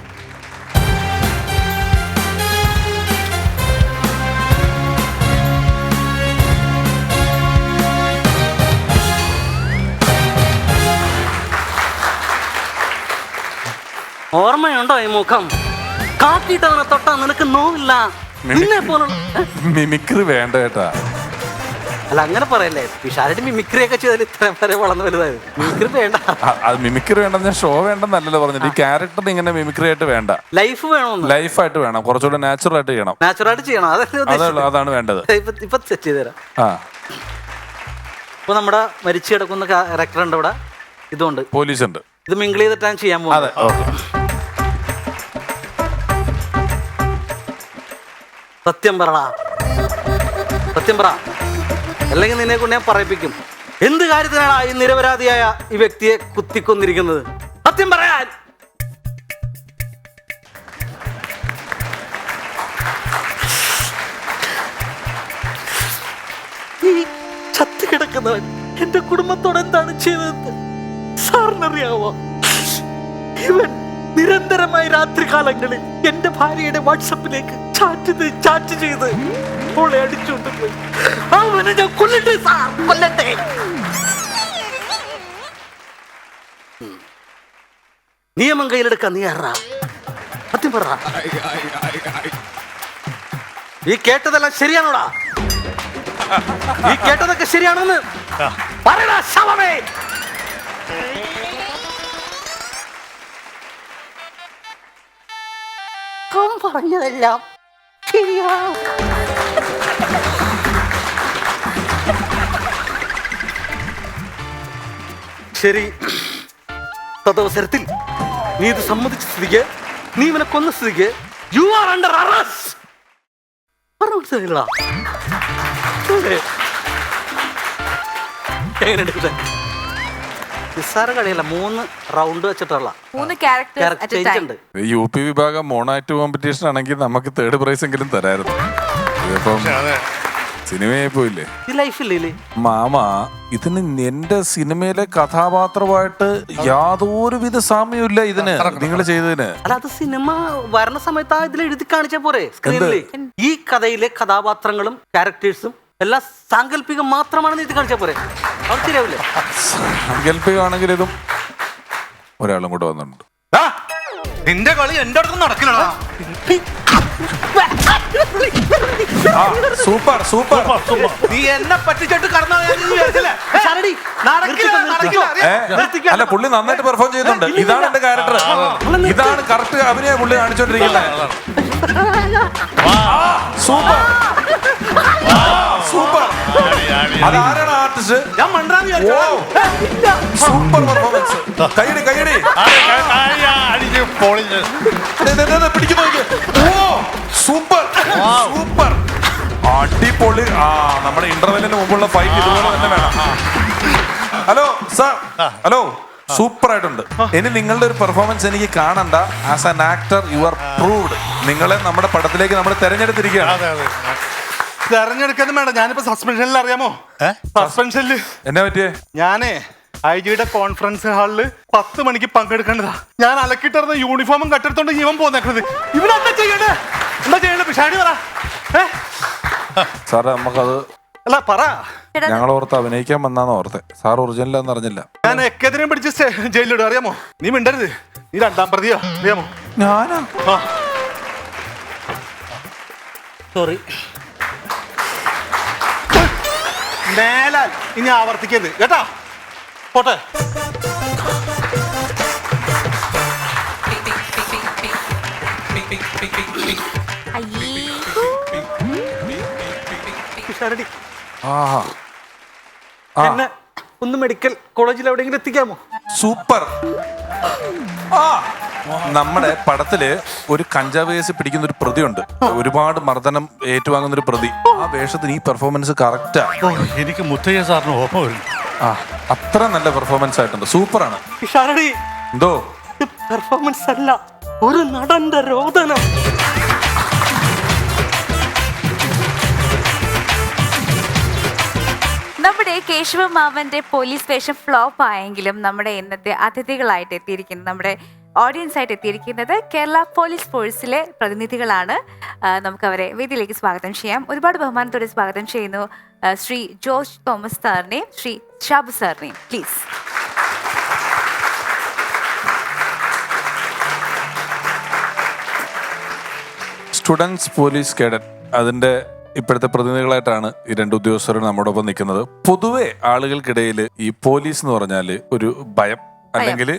ഓർമ്മയുണ്ടോ ഈ മുഖം? കാട്ടിട്ടവനെ തൊട്ടാ നിനക്ക് നോവില്ല. നിന്നെ പോലുള്ള മിമിക്രി വേണ്ട കേട്ടാ. അല്ല അങ്ങനെ പറയല്ലേ, പിഷാരടി മിമിക്രി ഒക്കെ ചെയ്താൽ ഇത്രയും വരെ വളർന്നു വലുതായത്. മിമിക്രി വേണ്ട. അത് മിമിക്രി വേണ്ടെന്ന്, ഷോ വേണ്ടെന്നല്ലല്ലോ പറഞ്ഞിട്ട്. ഈ ക്യാരക്ടറിന് ഇങ്ങനെ മിമിക്രി ആയിട്ട് വേണ്ട, ലൈഫ് വേണമെന്ന്. ലൈഫായിട്ട് വേണം, കുറച്ചുകൂടെ നാച്ചുറൽ ആയിട്ട് ചെയ്യണം. നാച്ചുറലായിട്ട് ചെയ്യണം, അതല്ലേ അതാണ് വേണ്ടത്. ഇപ്പൊ സെറ്റ് ചെയ്തുതരാം. ആ, ഇപ്പൊ നമ്മുടെ മരിച്ചു കിടക്കുന്ന ക്യാരക്ടർ ഉണ്ട് ഇവിടെ. ഇതുണ്ട്, പോലീസ് ഉണ്ട്. ഇത് മിങ്കിൾ ചെയ്തിട്ടാണ് ചെയ്യാൻ അതെ, പോകുന്നത്. ഓക്കെ. സത്യം പറടാ, സത്യം പറ, അല്ലെങ്കിൽ നിന്നെ കൊണ്ട് ഞാൻ പറയിപ്പിക്കും. എന്ത് കാര്യത്തിനാണ് ഈ നിരപരാധിയായ ഈ വ്യക്തിയെ കുത്തിക്കൊന്നിരിക്കുന്നത്? സത്യം പറയാൻ. ഈ ചത്തു കിടക്കുന്നവൻ എന്റെ കുടുംബത്തോട് എന്താണ് ചെയ്തത് സാറിനറിയാവോ? ഇവൻ നിരന്തരമായി രാത്രികാലങ്ങളിൽ എന്റെ ഭാര്യയുടെ വാട്സപ്പിലേക്ക് ചാറ്റ് ചെയ്ത് അവളെ അടിച്ചുകൊണ്ട് പോയി. അവനെ ഞാൻ കൊല്ലട്ടെ സാർ, കൊല്ലട്ടെ. നിയമം കയ്യിലെടുക്കാൻ നീ ആരാ? സത്യം പറ. ഈ കേട്ടതെല്ലാം ശരിയാണോടാ? ഈ കേട്ടതൊക്കെ ശരിയാണോന്ന് പറയടാ ശവമേ. പറഞ്ഞതെല്ലാം ശരിയാ. ശരി, തദവസരത്തിൽ നീ ഇത് സമ്മതിച്ച സ്ഥിതിക്ക്, നീ ഇവനെ കൊന്ന സ്ഥിതിക്ക് യു ആർ അണ്ടർ അറസ്റ്റ്. പറഞ്ഞു മനസ്സിലായില്ല? നിസ്സാര കളിയല്ല, 3 റൗണ്ട് വെച്ചിട്ടുള്ള 3 ക്യാരക്ടർ ചേഞ്ച് ഉണ്ട്. UP വിഭാഗം മോണാക്ട് കോമ്പറ്റീഷൻ ആണെങ്കിൽ നമുക്ക് 3rd പ്രൈസ് എങ്കിലും തരായിരുന്നു. ഇതിപ്പം സിനിമയായി പോയില്ലേ? ഈ ലൈഫില്ലേ മാമ, ഇതിന് എന്റെ സിനിമയിലെ കഥാപാത്രമായിട്ട് യാതൊരുവിധ സാമ്യമില്ല ഇതിന്, നിങ്ങൾ ചെയ്തതിന്. അല്ല, അത് സിനിമ വരണ സമയത്ത് ഇതിൽ എഴുതി കാണിച്ച പോരെ സ്ക്രീനില്? ഈ കഥയിലെ കഥാപാത്രങ്ങളും ക്യാരക്ടേഴ്സും എല്ലാം സാങ്കല്പികം മാത്രമാണെന്ന് എഴുതി കാണിച്ച പോരെ? അത് ശരിയാവില്ലേ? സാങ്കല്പികമാണെങ്കിൽ ഇതും ഒരാളും കൂടെ വന്നിട്ടുണ്ട്. നിന്റെ കളി എന്റെ അടുത്ത് നടക്കില്ലടാ. Super super. നീ എന്നെ പറ്റിച്ചിട്ട് അല്ല, പുള്ളി നന്നായിട്ട് പെർഫോം ചെയ്യുന്നുണ്ട്. ഇതാണ് എന്റെ ക്യാരക്ടർ, ഇതാണ് കറക്റ്റ് അഭിനയം പുള്ളി കാണിച്ചോണ്ടിരിക്കുന്നത്. Super super. അതാരാണ് ആർട്ടിസ്റ്റ്? Super performance. കൈയടി കൈയടി. പിടിക്കുന്നു. സൂപ്പർ സൂപ്പർ, അടിപൊളി. നമ്മുടെ ഇന്റർവെല്ലിന് മുമ്പുള്ള ഫൈറ്റ് ഇതുപോലെ തന്നെ വേണം. ഹലോ സാർ, ഹലോ, സൂപ്പർ ആയിട്ടുണ്ട്. ഇനി നിങ്ങളുടെ ഒരു പെർഫോമൻസ് എനിക്ക് കാണണ്ട. As an actor you are proved. നിങ്ങളെ നമ്മുടെ പടത്തിലേക്ക് നമ്മൾ തെരഞ്ഞെടുത്തിരിക്കുകയാണ്. തെരഞ്ഞെടുക്കുന്നു വേണ്ട, ഞാനിപ്പോ സസ്പെൻഷനിൽ, അറിയാമോ? സസ്പെൻഷനില് എന്നാ പറ്റിയേ? ഞാനേ IG-യുടെ കോൺഫറൻസ് ഹാളില് 10 മണിക്ക് പങ്കെടുക്കേണ്ടതാ. ഞാൻ അലക്കിട്ടിരുന്ന യൂണിഫോമും കട്ടെടുത്തോണ്ട് ഇവൻ പോന്നേക്കുന്നത്. ഇവനെന്താ ചെയ്യണ്ടേ? എന്താ ചെയ്യണ്ടേ? പിഷാടി പറ. സാറേ, നമുക്കത് അല്ല പറ. ഞങ്ങൾ ഓർത്ത് അഭിനയിക്കാൻ വന്നാന്ന് ഓർത്തെ. സാർ ഒറിജിനലാന്ന് അറിഞ്ഞില്ല. ഞാൻ എക്കെതിരെയും പിടിച്ച് ജയിലിലിടും, അറിയാമോ? നീ മിണ്ടരുത്. നീ 2ാം പ്രതിയോ, അറിയാമോ? ഞാനാ? സോറി. മേലാൽ ഇനി ആവർത്തിക്കരുത് കേട്ടാ. പോട്ടെ. എന്നെ ഒന്ന് മെഡിക്കൽ കോളേജിൽ എവിടെയെങ്കിലും എത്തിക്കാമോ? സൂപ്പർ. നമ്മുടെ പടത്തില് ഒരു കഞ്ചാവ് കേസ് പിടിക്കുന്ന ഒരു പ്രതിയുണ്ട്, ഒരുപാട് മർദ്ദനം ഏറ്റുവാങ്ങുന്ന ഒരു പ്രതി. ആ വേഷത്തിന് ഈ പെർഫോമൻസ് കറക്റ്റാ. എനിക്ക് മുത്തയ്യ സാറിന് ഓർമ്മ വരും. അത്ര നല്ല പെർഫോമൻസ് ആയിട്ടുണ്ട്. സൂപ്പറാണ്. എന്തോ പെർഫോമൻസ് അല്ല, ഒരു നടന്റെ രോദനം. നമ്മുടെ കേശവമാവന്റെ പോലീസ് വേഷം ഫ്ലോപ്പ് ആയെങ്കിലും നമ്മുടെ ഇന്നത്തെ അതിഥികളായിട്ട് എത്തിയിരിക്കുന്നത്, നമ്മുടെ ഓഡിയൻസ് ആയിട്ട് എത്തിയിരിക്കുന്നത് കേരള പോലീസ് ഫോഴ്സിലെ പ്രതിനിധികളാണ്. നമുക്ക് അവരെ വേദിയിലേക്ക് സ്വാഗതം ചെയ്യാം. ഒരുപാട് ബഹുമാനത്തോടെ സ്വാഗതം ചെയ്യുന്നു ശ്രീ ജോർജ് തോമസ് സാറിനെയും ശ്രീ ഷാബു സാറിനെയും. പ്ലീസ്. സ്റ്റുഡൻസ് പോലീസ് കേഡറ്റ് അതിന്റെ ഇപ്പോഴത്തെ പ്രതിനിധികളായിട്ടാണ് ഈ രണ്ട് ഉദ്യോഗസ്ഥരും നമ്മോടൊപ്പം നിൽക്കുന്നത്. പൊതുവെ ആളുകൾക്കിടയിൽ ഈ പോലീസ് എന്ന് പറഞ്ഞാൽ ഒരു ഭയം അല്ലെങ്കിൽ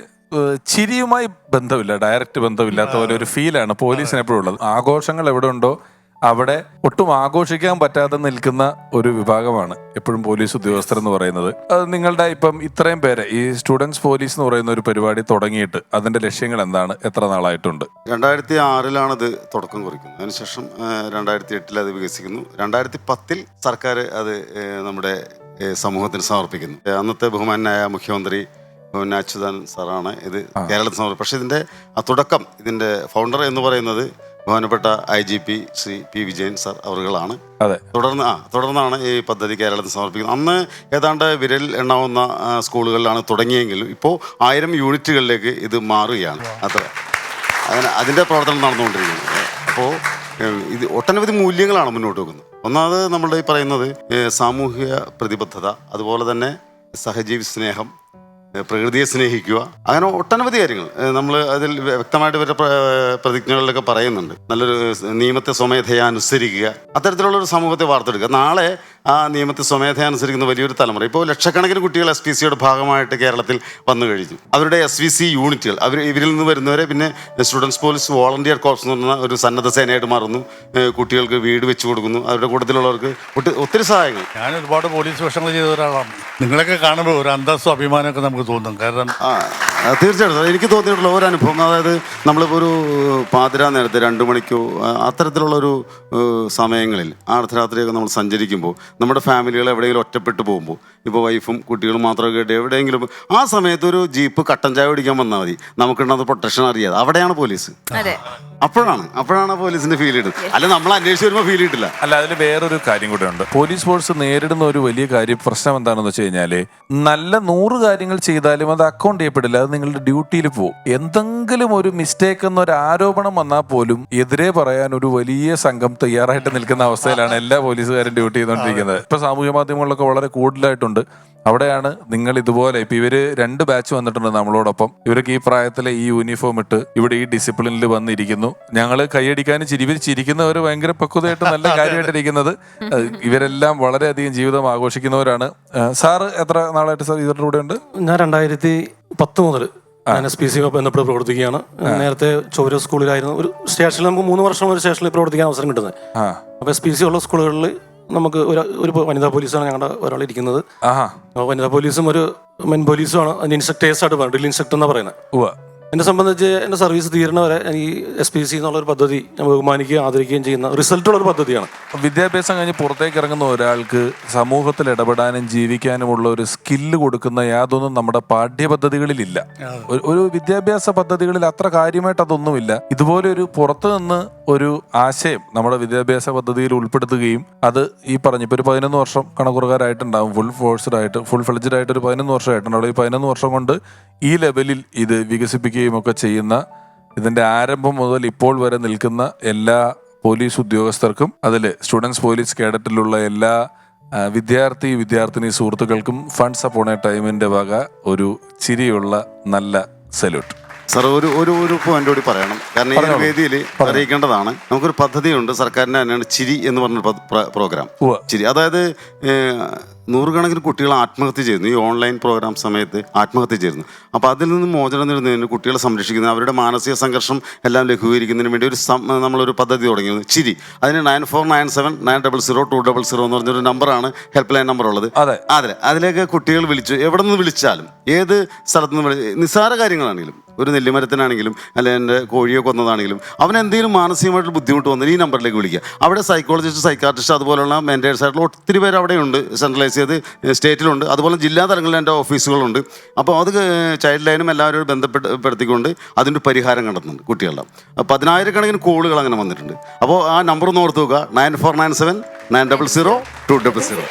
ചിരിയുമായി ബന്ധമില്ല, ഡയറക്റ്റ് ബന്ധമില്ലാത്ത പോലെ ഒരു ഫീലാണ് പോലീസിന് എപ്പോഴും ഉള്ളത്. ആഘോഷങ്ങൾ എവിടെ ഉണ്ടോ അവിടെ ഒട്ടും ആഘോഷിക്കാൻ പറ്റാതെ നിൽക്കുന്ന ഒരു വിഭാഗമാണ് എപ്പോഴും പോലീസ് ഉദ്യോഗസ്ഥർ എന്ന് പറയുന്നത്. അത് നിങ്ങളുടെ ഇപ്പം ഇത്രയും പേരെ ഈ സ്റ്റുഡൻസ് പോലീസ് എന്ന് പറയുന്ന ഒരു പരിപാടി തുടങ്ങിയിട്ട് അതിന്റെ ലക്ഷ്യങ്ങൾ എന്താണ്? എത്ര നാളായിട്ടുണ്ട്? 2006 ഇത് തുടക്കം കുറിക്കുന്നത്. അതിനുശേഷം 2008 അത് വികസിക്കുന്നു. 2010 സർക്കാർ അത് നമ്മുടെ സമൂഹത്തിന് സമർപ്പിക്കുന്നു. അന്നത്തെ ബഹുമാനായ മുഖ്യമന്ത്രി അച്യുതാനന്ദൻ സാറാണ് ഇത് കേരളത്തിൽ സമർപ്പിച്ചത്. പക്ഷെ ഇതിന്റെ തുടക്കം, ഇതിന്റെ ഫൗണ്ടർ എന്ന് പറയുന്നത് ബഹുമാനപ്പെട്ട IGP Shri P. Vijayan sir അവറുകളാണ്. തുടർന്നാണ് ഈ പദ്ധതി കേരളത്തിൽ സമർപ്പിക്കുന്നത്. അന്ന് ഏതാണ്ട് വിരൽ എണ്ണാവുന്ന സ്കൂളുകളിലാണ് തുടങ്ങിയെങ്കിലും ഇപ്പോൾ 1000 യൂണിറ്റുകളിലേക്ക് ഇത് മാറുകയാണ്. അങ്ങനെ അതിൻ്റെ പ്രവർത്തനം നടന്നുകൊണ്ടിരിക്കുന്നത്. അപ്പോൾ ഇത് ഒട്ടനവധി മൂല്യങ്ങളാണ് മുന്നോട്ട് വെക്കുന്നത്. ഒന്നാമത് നമ്മളുടെ ഈ പറയുന്നത് സാമൂഹിക പ്രതിബദ്ധത, അതുപോലെ തന്നെ സഹജീവി സ്നേഹം, പ്രകൃതിയെ സ്നേഹിക്കുക, അങ്ങനെ ഒട്ടനവധി കാര്യങ്ങൾ നമ്മൾ അതിൽ വ്യക്തമായിട്ട് ഇവരുടെ പ്രതിജ്ഞകളിലൊക്കെ പറയുന്നുണ്ട്. നല്ലൊരു നിയമത്തെ സ്വമേധയാ അനുസരിക്കുക, അത്തരത്തിലുള്ള ഒരു സമൂഹത്തെ വാർത്തെടുക്കുക. നാളെ ആ നിയമത്തെ സ്വമേധയാ അനുസരിക്കുന്ന വലിയൊരു തലമുറ, ഇപ്പോൾ ലക്ഷക്കണക്കിന് കുട്ടികൾ SPCയുടെ ഭാഗമായിട്ട് കേരളത്തിൽ വന്നു കഴിഞ്ഞു. അവരുടെ SVC യൂണിറ്റുകൾ, ഇവരിൽ നിന്ന് വരുന്നവരെ പിന്നെ സ്റ്റുഡൻസ് പോലീസ് വോളണ്ടിയർ കോർപ്സ് എന്ന് പറഞ്ഞ ഒരു സന്നദ്ധ സേനയായിട്ട് മാറുന്നു. കുട്ടികൾക്ക് വീട് വെച്ച് കൊടുക്കുന്നു. അവരുടെ കൂട്ടത്തിലുള്ളവർക്ക് ഒത്തിരി സഹായങ്ങൾ. ഞാൻ ഒരുപാട് പോലീസ് വേഷങ്ങൾ ചെയ്ത ഒരാളാണ്. നിങ്ങളൊക്കെ കാണുമ്പോൾ ഒരു അന്തസ്സും അഭിമാനമൊക്കെ നമുക്ക് തോന്നും. കാരണം തീർച്ചയായിട്ടും എനിക്ക് തോന്നിയിട്ടുള്ള ഒരു അനുഭവം, അതായത് നമ്മളിപ്പോൾ ഒരു പാതിരാ നേരത്തെ 2 മണിക്കോ അത്തരത്തിലുള്ളൊരു സമയങ്ങളിൽ അർദ്ധരാത്രിയൊക്കെ നമ്മൾ സഞ്ചരിക്കുമ്പോൾ നമ്മുടെ ഫാമിലികൾ എവിടെയെങ്കിലും ഒറ്റപ്പെട്ടു പോകുമ്പോൾ, ഇപ്പോൾ വൈഫും കുട്ടികളും മാത്രമൊക്കെ ആയിട്ട് എവിടെയെങ്കിലും ആ സമയത്ത് ഒരു ജീപ്പ് കട്ടൻ ചായ പിടിക്കാൻ വന്നാൽ മതി, നമുക്കുണ്ടാകുന്ന പ്രൊട്ടക്ഷൻ അറിയാതെ. അവിടെയാണ് പോലീസ്. അപ്പോഴാണ് പോലീസിന്റെ ഫീൽ ഇടുന്നത്. അല്ല നമ്മൾ അന്വേഷിച്ച് വരുമ്പോൾ ഫീൽ കിട്ടില്ല. അല്ല, അതിൽ വേറൊരു കാര്യം കൂടെ ഉണ്ട്. പോലീസ് ഫോഴ്സ് നേരിടുന്ന ഒരു വലിയ പ്രശ്നം എന്താണെന്ന് വെച്ച് കഴിഞ്ഞാല് നല്ല 100 കാര്യങ്ങൾ ചെയ്താലും അത് അക്കൗണ്ട് ചെയ്യപ്പെടില്ല. അത് നിങ്ങളുടെ ഡ്യൂട്ടിയിൽ പോകും. എന്തെങ്കിലും ഒരു മിസ്റ്റേക്ക് എന്നൊരു ആരോപണം വന്നാൽ പോലും എതിരെ പറയാൻ ഒരു വലിയ സംഘം തയ്യാറായിട്ട് നിൽക്കുന്ന അവസ്ഥയിലാണ് എല്ലാ പോലീസുകാരും ഡ്യൂട്ടി ചെയ്തുകൊണ്ടിരിക്കുന്നത്. ഇപ്പൊ സാമൂഹ്യ മാധ്യമങ്ങളിലൊക്കെ വളരെ കൂടുതലായിട്ടുണ്ട്. അവിടെയാണ് നിങ്ങൾ ഇതുപോലെ ഇപ്പൊ ഇവര് 2 ബാച്ച് വന്നിട്ടുണ്ട് നമ്മളോടൊപ്പം. ഇവർക്ക് ഈ പ്രായത്തിലെ ഈ യൂണിഫോം ഇട്ട് ഇവിടെ ഈ ഡിസിപ്ലിനിൽ വന്നിരിക്കുന്നു. ഞങ്ങള് കൈയടിക്കാനും ചിരിക്കുന്നവർ ഭയങ്കര പക്വതയായിട്ട് നല്ല കാര്യമായിട്ടിരിക്കുന്നത്. ഇവരെല്ലാം വളരെയധികം ജീവിതം ആഘോഷിക്കുന്നവരാണ്. സാറ് എത്ര നാളായിട്ട് സാർ ഇതിന്റെ കൂടെ ഉണ്ട്? ഞാൻ 2010 മുതൽ SPC ബന്ധപ്പെട്ട് പ്രവർത്തിക്കുകയാണ്. നേരത്തെ ചൗര സ്കൂളിലായിരുന്നു. ഒരു സ്റ്റേഷനിൽ നമുക്ക് 3 വർഷം ഒരു സ്റ്റേഷനിൽ പ്രവർത്തിക്കാൻ അവസരം കിട്ടുന്നത്. അപ്പൊ SPC ഉള്ള സ്കൂളുകളിൽ നമുക്ക് ഒരു വനിതാ പോലീസാണ് ഞങ്ങളുടെ ഒരാളിരിക്കുന്നത്. വനിതാ പോലീസും ഒരു മെൻ പോലീസുമാണ്. അതിന് ഇൻസ്ട്രക്ടേഴ്സായിട്ട് പറയുന്നത്, ഡ്രിൽ ഇൻസ്ട്രക്ടർ എന്നാണ് പറയുന്നത്. എന്നെ സംബന്ധിച്ച് എൻ്റെ സർവീസ് തീരുന്നവരെ ഈ SPC എന്നുള്ളൊരു പദ്ധതി ബഹുമാനിക്കുകയും ആദരിക്കുകയും ചെയ്യുന്ന റിസൾട്ടുള്ളൊരു പദ്ധതിയാണ്. വിദ്യാഭ്യാസം കഴിഞ്ഞ് പുറത്തേക്ക് ഇറങ്ങുന്ന ഒരാൾക്ക് സമൂഹത്തിൽ ഇടപെടാനും ജീവിക്കാനുമുള്ള ഒരു സ്കില്ല് കൊടുക്കുന്ന യാതൊന്നും നമ്മുടെ പാഠ്യപദ്ധതികളിലില്ല. ഒരു വിദ്യാഭ്യാസ പദ്ധതികളിൽ അത്ര കാര്യമായിട്ട് അതൊന്നുമില്ല. ഇതുപോലെ ഒരു പുറത്തു നിന്ന് ഒരു ആശയം നമ്മുടെ വിദ്യാഭ്യാസ പദ്ധതിയിൽ ഉൾപ്പെടുത്തുകയും അത് ഈ പറഞ്ഞിപ്പോൾ ഒരു 11 വർഷം കണക്കുറക്കാരായിട്ടുണ്ടാവും. ഫുൾ ഫ്ലെഡ്ജഡ് ആയിട്ട് ഒരു 11 വർഷമായിട്ടുണ്ടാവും. ഈ 11 വർഷം കൊണ്ട് ഈ ലെവലിൽ ഇത് വികസിപ്പിക്കുകയും ഒക്കെ ചെയ്യുന്ന, ഇതിന്റെ ആരംഭം മുതൽ ഇപ്പോൾ വരെ നിൽക്കുന്ന എല്ലാ പോലീസ് ഉദ്യോഗസ്ഥർക്കും അതിൽ സ്റ്റുഡൻസ് പോലീസ് കേഡറ്റിലുള്ള എല്ലാ വിദ്യാർത്ഥിനി സുഹൃത്തുക്കൾക്കും ഫണ്ട്സ് അപ്പോൺ എ ടൈമിന്റെ വക ഒരു ചിരിയുള്ള നല്ല സല്യൂട്ട്. സാർ ഒരു പോയിന്റ് കൂടി പറയണം. കാരണം ഈ വേദിയിൽ അറിയിക്കേണ്ടതാണ്. നമുക്കൊരു പദ്ധതിയുണ്ട് സർക്കാരിന്റെ തന്നെയാണ് ചിരി എന്ന് പറഞ്ഞ പ്രോഗ്രാം. ചിരി, അതായത് 100 കണക്കിന് കുട്ടികൾ ആത്മഹത്യ ചെയ്യുന്നു. ഈ ഓൺലൈൻ പ്രോഗ്രാം സമയത്ത് ആത്മഹത്യ ചെയ്യുന്നു. അപ്പോൾ അതിൽ നിന്ന് മോചനം നേടുന്നതിന്, കുട്ടികളെ സംരക്ഷിക്കുന്നതിന്, അവരുടെ മാനസിക സംഘർഷം എല്ലാം ലഘൂകരിക്കുന്നതിന് വേണ്ടി നമ്മളൊരു പദ്ധതി തുടങ്ങിയത് ചിരി. അതിന് 9497 900 200 എന്ന് പറഞ്ഞൊരു നമ്പറാണ്, ഹെൽപ്പ് ലൈൻ നമ്പർ ഉള്ളത്. അതിലേക്ക് കുട്ടികൾ വിളിച്ചു, എവിടെ നിന്ന് വിളിച്ചാലും, ഏത് സ്ഥലത്ത് നിന്ന് നിസ്സാര കാര്യങ്ങളാണെങ്കിലും, ഒരു നെല്ലിമരത്തിനാണെങ്കിലും അല്ലെ എൻ്റെ കോഴിയെ കൊന്നതാണെങ്കിലും, അവനെന്തെങ്കിലും മാനസികമായിട്ട് ബുദ്ധിമുട്ട് വന്നാൽ ഈ നമ്പറിലേക്ക് വിളിക്കുക. അവിടെ സൈക്കോളജിസ്റ്റ്, സൈക്കാട്രിസ്റ്റ്, അതുപോലുള്ള മെൻറ്റേഴ്സ് ആയിട്ടുള്ള ഒത്തിരി പേര് അവിടെയുണ്ട്. സെൻട്രലൈസ് ചെയ്ത് സ്റ്റേറ്റിലുണ്ട്, അതുപോലെ ജില്ലാ തലങ്ങളിൽ എൻ്റെ ഓഫീസുകളുണ്ട്. അപ്പോൾ അത് ചൈൽഡ് ലൈനും എല്ലാവരും ബന്ധപ്പെടുത്തിക്കൊണ്ട് അതിൻ്റെ പരിഹാരം കണ്ടെത്തുന്നുണ്ട് കുട്ടികളുടെ. 10,000 കോളുകൾ അങ്ങനെ വന്നിട്ടുണ്ട്. അപ്പോൾ ആ നമ്പർ ഒന്ന് ഓർത്ത് നോക്കുക, 9497 900 200.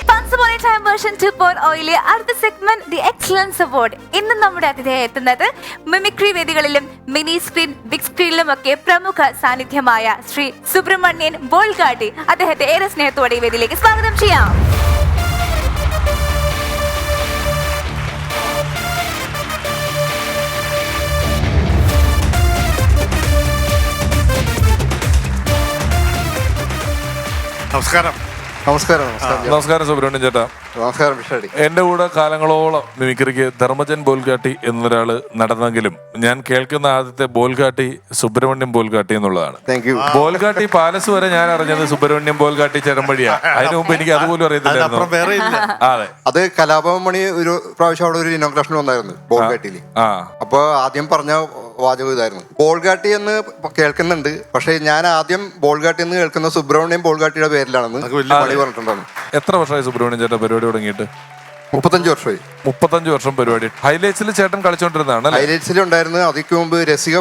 വേർഷൻ 2.0 അടുത്ത സെഗ്മെന്റ് ദി എക്സലൻസ് അവാർഡ്. ഇന്ന് നമ്മുടെ അതിഥിയായി എത്തുന്നത് മിമിക്രി വേദികളിലും മിനി സ്ക്രീൻ, ബിഗ് സ്ക്രീനിലും ഒക്കെ പ്രമുഖ സാന്നിധ്യമായ ശ്രീ സുബ്രഹ്മണ്യൻ ബോൾഗാട്ടി. അദ്ദേഹത്തെ ഏറെ സ്നേഹത്തോടെ ഈ വേദിയിലേക്ക് സ്വാഗതം ചെയ്യാം. നമസ്കാരം. നമസ്കാരം. നമസ്കാരം സുബ്രഹ്മണ്യൻ ചേട്ടാ. നമസ്കാരം വിഷാടി. എന്റെ കൂടെ കാലങ്ങളോളം മിമിക്രിക്ക് ധർമ്മജൻ ബോൽഗാട്ടി എന്നൊരാള് നടന്നെങ്കിലും ഞാൻ കേൾക്കുന്ന ആദ്യത്തെ ബോൽഗാട്ടി സുബ്രഹ്മണ്യം ബോൽഗാട്ടി എന്നുള്ളതാണ്. ബോൽഗാട്ടി പാലസ് വരെ ഞാൻ അറിഞ്ഞത് സുബ്രഹ്മണ്യം ബോൽഗാട്ടി ചരമ്പടിയാ. അതിനു മുമ്പ് എനിക്ക് അതുപോലും അറിയത്തില്ലായിരുന്നു. അതെ, അത് കലാഭവൻ മണി ഒരു പ്രാവശ്യം അവിടെ ഒരു ഇനോഗ്രേഷൻ വന്നായിരുന്നു ബോൾഗാട്ടിയിൽ. അപ്പൊ ആദ്യം പറഞ്ഞ വാചകം ഇതായിരുന്നു, ബോൾഗാട്ടി എന്ന് കേൾക്കുന്നുണ്ട്, പക്ഷെ ഞാൻ ആദ്യം ബോൾഗാട്ടി എന്ന് കേൾക്കുന്ന സുബ്രഹ്മണ്യം ബോൾഗാട്ടിയുടെ പേരിലാണെന്ന് പണി പറഞ്ഞിട്ടുണ്ടായിരുന്നു. എത്ര വർഷമായി സുബ്രഹ്മണ്യം ചേട്ടാ പരിപാടി തുടങ്ങിയിട്ട്? 35 വർഷമായി. 35 വർഷം പരിപാടി. ഹൈലൈറ്റ്സിൽ ചേട്ടൻ കളിച്ചോണ്ടിരുന്നതാണ്. ഹൈലൈറ്റ്സിൽ ഉണ്ടായിരുന്നു. അതിക്ക് മുമ്പ് രസിക